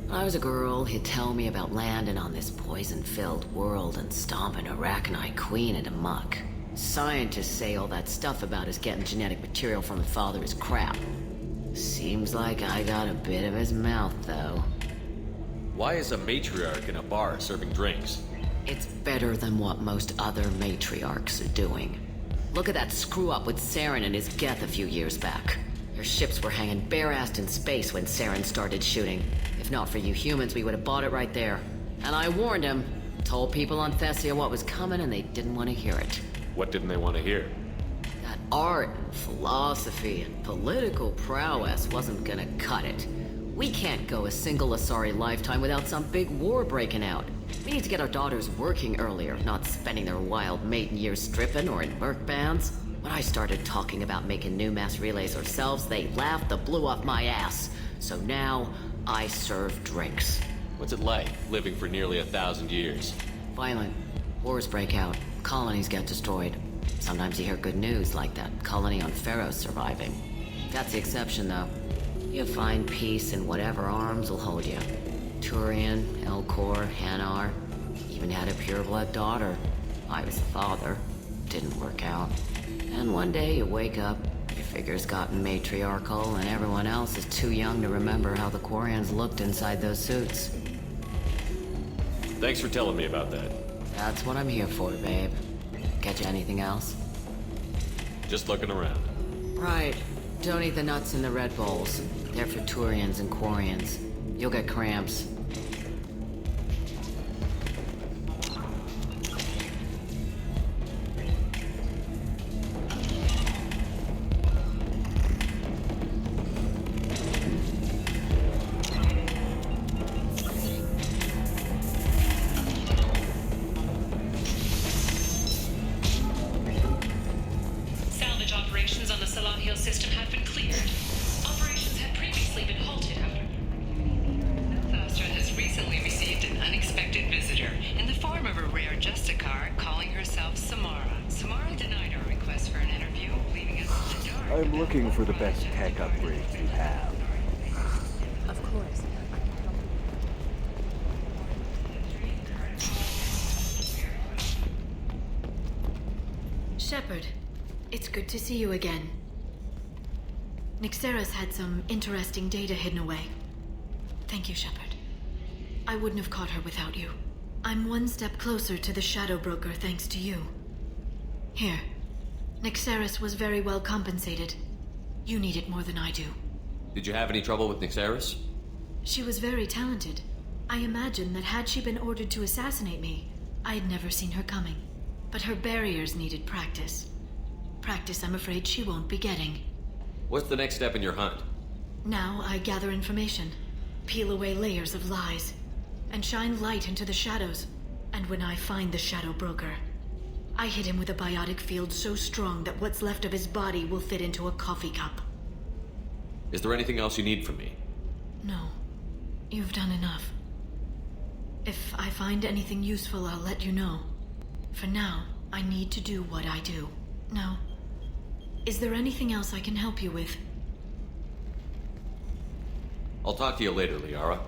When I was a girl, he'd tell me about landing on this poison-filled world and stomping a Rachni queen into muck. Scientists say all that stuff about us getting genetic material from the father is crap. Seems like I got a bit of his mouth, though. Why is a matriarch in a bar serving drinks? It's better than what most other matriarchs are doing. Look at that screw-up with Saren and his Geth a few years back. Their ships were hanging bare-assed in space when Saren started shooting. If not for you humans, we would have bought it right there. And I warned him. Told people on Thessia what was coming, and they didn't want to hear it. What didn't they want to hear? That art and philosophy and political prowess wasn't gonna cut it. We can't go a single Asari lifetime without some big war breaking out. We need to get our daughters working earlier, not spending their wild maiden years stripping or in merc bands. When I started talking about making new mass relays ourselves, they laughed the blue off my ass. So now, I serve drinks. What's it like, living for nearly 1,000 years? Violent. Wars break out. Colonies get destroyed. Sometimes you hear good news, like that colony on Pharaoh surviving. That's the exception, though. You find peace in whatever arms will hold you. Turian, Elcor, Hanar. Even had a pureblood daughter. I was the father. Didn't work out. And one day you wake up, your figure's gotten matriarchal, and everyone else is too young to remember how the Quarians looked inside those suits. Thanks for telling me about that. That's what I'm here for, babe. Get you anything else? Just looking around. Right. Don't eat the nuts in the Red Bowls. They're for Turians and Quarians. You'll get cramps. Salvage operations on the Salahil system have been cleared. Operations had previously been halted after... Thastra has recently received an unexpected visitor in the form of a rare Justicar calling herself Samara. Samara denied our request for an interview, leaving us in the dark. I'm looking for the best tech upgrades you have. Of course. Shepard, it's good to see you again. Nyxeris had some interesting data hidden away. Thank you, Shepard. I wouldn't have caught her without you. I'm one step closer to the Shadow Broker thanks to you. Here. Nyxeris was very well compensated. You need it more than I do. Did you have any trouble with Nyxeris? She was very talented. I imagine that had she been ordered to assassinate me, I'd never seen her coming. But her barriers needed practice. Practice I'm afraid she won't be getting. What's the next step in your hunt? Now I gather information, peel away layers of lies, and shine light into the shadows. And when I find the Shadow Broker, I hit him with a biotic field so strong that what's left of his body will fit into a coffee cup. Is there anything else you need from me? No. You've done enough. If I find anything useful, I'll let you know. For now, I need to do what I do. Now, is there anything else I can help you with? I'll talk to you later, Liara.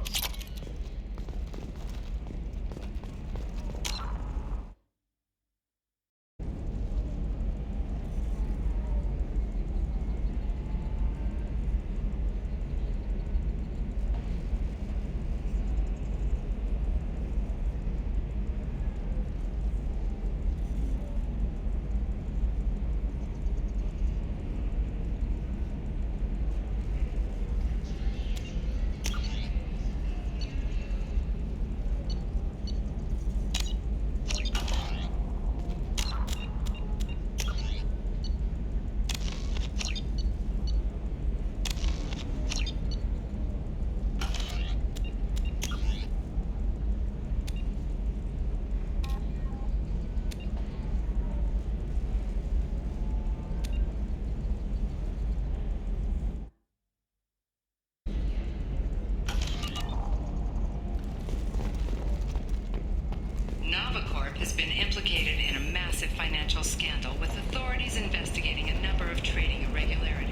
Nova Corp has been implicated in a massive financial scandal with authorities investigating a number of trading irregularities.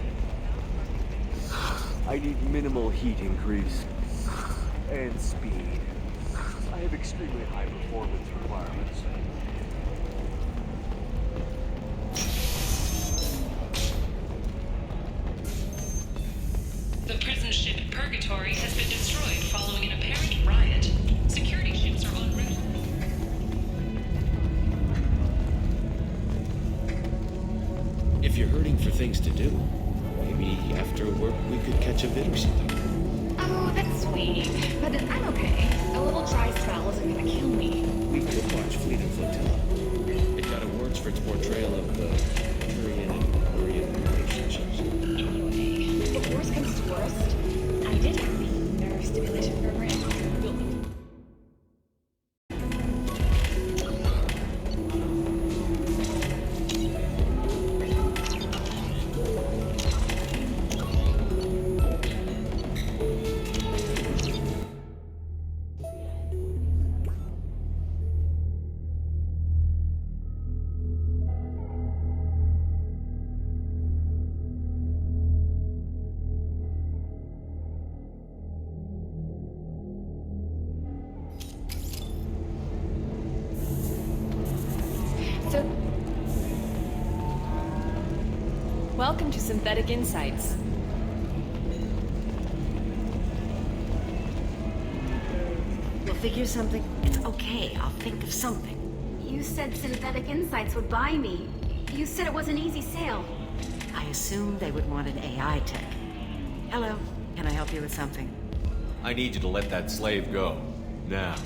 I need minimal heat increase. And speed. I have extremely high performance requirements. The prison ship Purgatory has been destroyed following an apparent riot. Security ships are en route. If you're hurting for things to do, maybe after work we could catch a vid or something. Oh, that's sweet. But I'm okay. A little dry spell isn't gonna kill me. We could watch Fleet and Flotilla. It got awards for its portrayal of the Korean and Korean relationships. Anyway, if worst comes to worst, I did have the nerve stimulation program. Welcome to Synthetic Insights. We'll figure something. It's okay. I'll think of something. You said Synthetic Insights would buy me. You said it was an easy sale. I assumed they would want an AI tech. Hello. Can I help you with something? I need you to let that slave go. Now.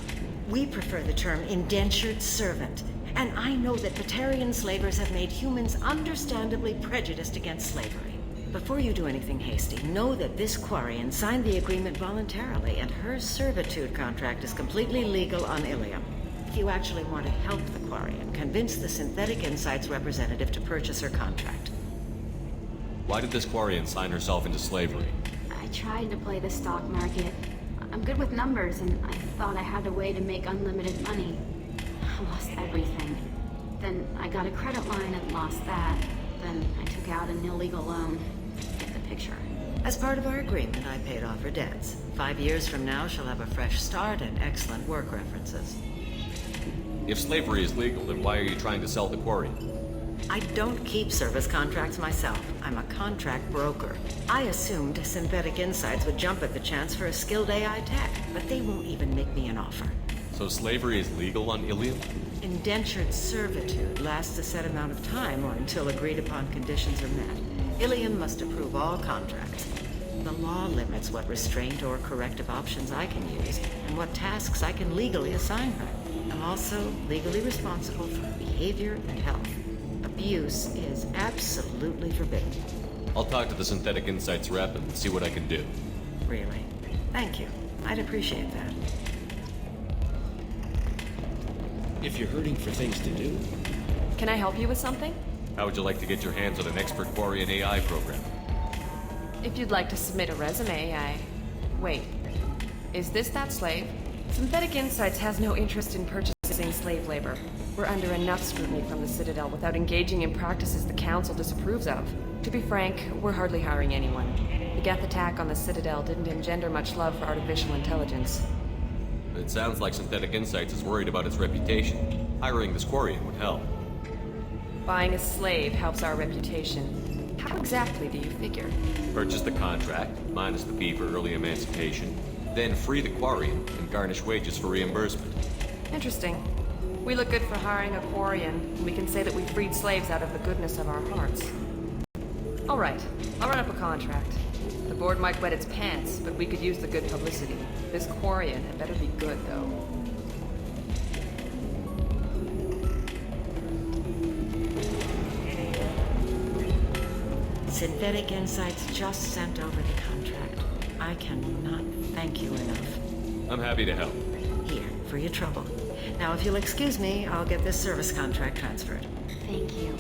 We prefer the term indentured servant. And I know that Batarian slavers have made humans understandably prejudiced against slavery. Before you do anything hasty, know that this Quarian signed the agreement voluntarily, and her servitude contract is completely legal on Illium. If you actually want to help the Quarian, convince the Synthetic Insights representative to purchase her contract. Why did this Quarian sign herself into slavery? I tried to play the stock market. I'm good with numbers, and I thought I had a way to make unlimited money. I lost everything. Then I got a credit line and lost that. Then I took out an illegal loan. Get the picture. As part of our agreement, I paid off her debts. 5 years from now, she'll have a fresh start and excellent work references. If slavery is legal, then why are you trying to sell the Quarian? I don't keep service contracts myself. I'm a contract broker. I assumed Synthetic Insights would jump at the chance for a skilled AI tech, but they won't even make me an offer. So slavery is legal on Illium? Indentured servitude lasts a set amount of time or until agreed upon conditions are met. Illium must approve all contracts. The law limits what restraint or corrective options I can use and what tasks I can legally assign her. I'm also legally responsible for her behavior and health. Abuse is absolutely forbidden. I'll talk to the Synthetic Insights rep and see what I can do. Really? Thank you. I'd appreciate that. If you're hurting for things to do... Can I help you with something? How would you like to get your hands on an expert Quarian AI program? If you'd like to submit a resume, Wait. Is this that slave? Synthetic Insights has no interest in purchasing slave labor. We're under enough scrutiny from the Citadel without engaging in practices the Council disapproves of. To be frank, we're hardly hiring anyone. The Geth attack on the Citadel didn't engender much love for artificial intelligence. It sounds like Synthetic Insights is worried about its reputation. Hiring this Quarian would help. Buying a slave helps our reputation. How exactly do you figure? Purchase the contract, minus the fee for early emancipation, then free the Quarian and garnish wages for reimbursement. Interesting. We look good for hiring a Quarian, and we can say that we freed slaves out of the goodness of our hearts. All right, I'll run up a contract. The board might wet its pants, but we could use the good publicity. This Quarian had better be good, though. Synthetic Insights just sent over the contract. I cannot thank you enough. I'm happy to help. Here, for your trouble. Now, if you'll excuse me, I'll get this service contract transferred. Thank you.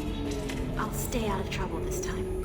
I'll stay out of trouble this time.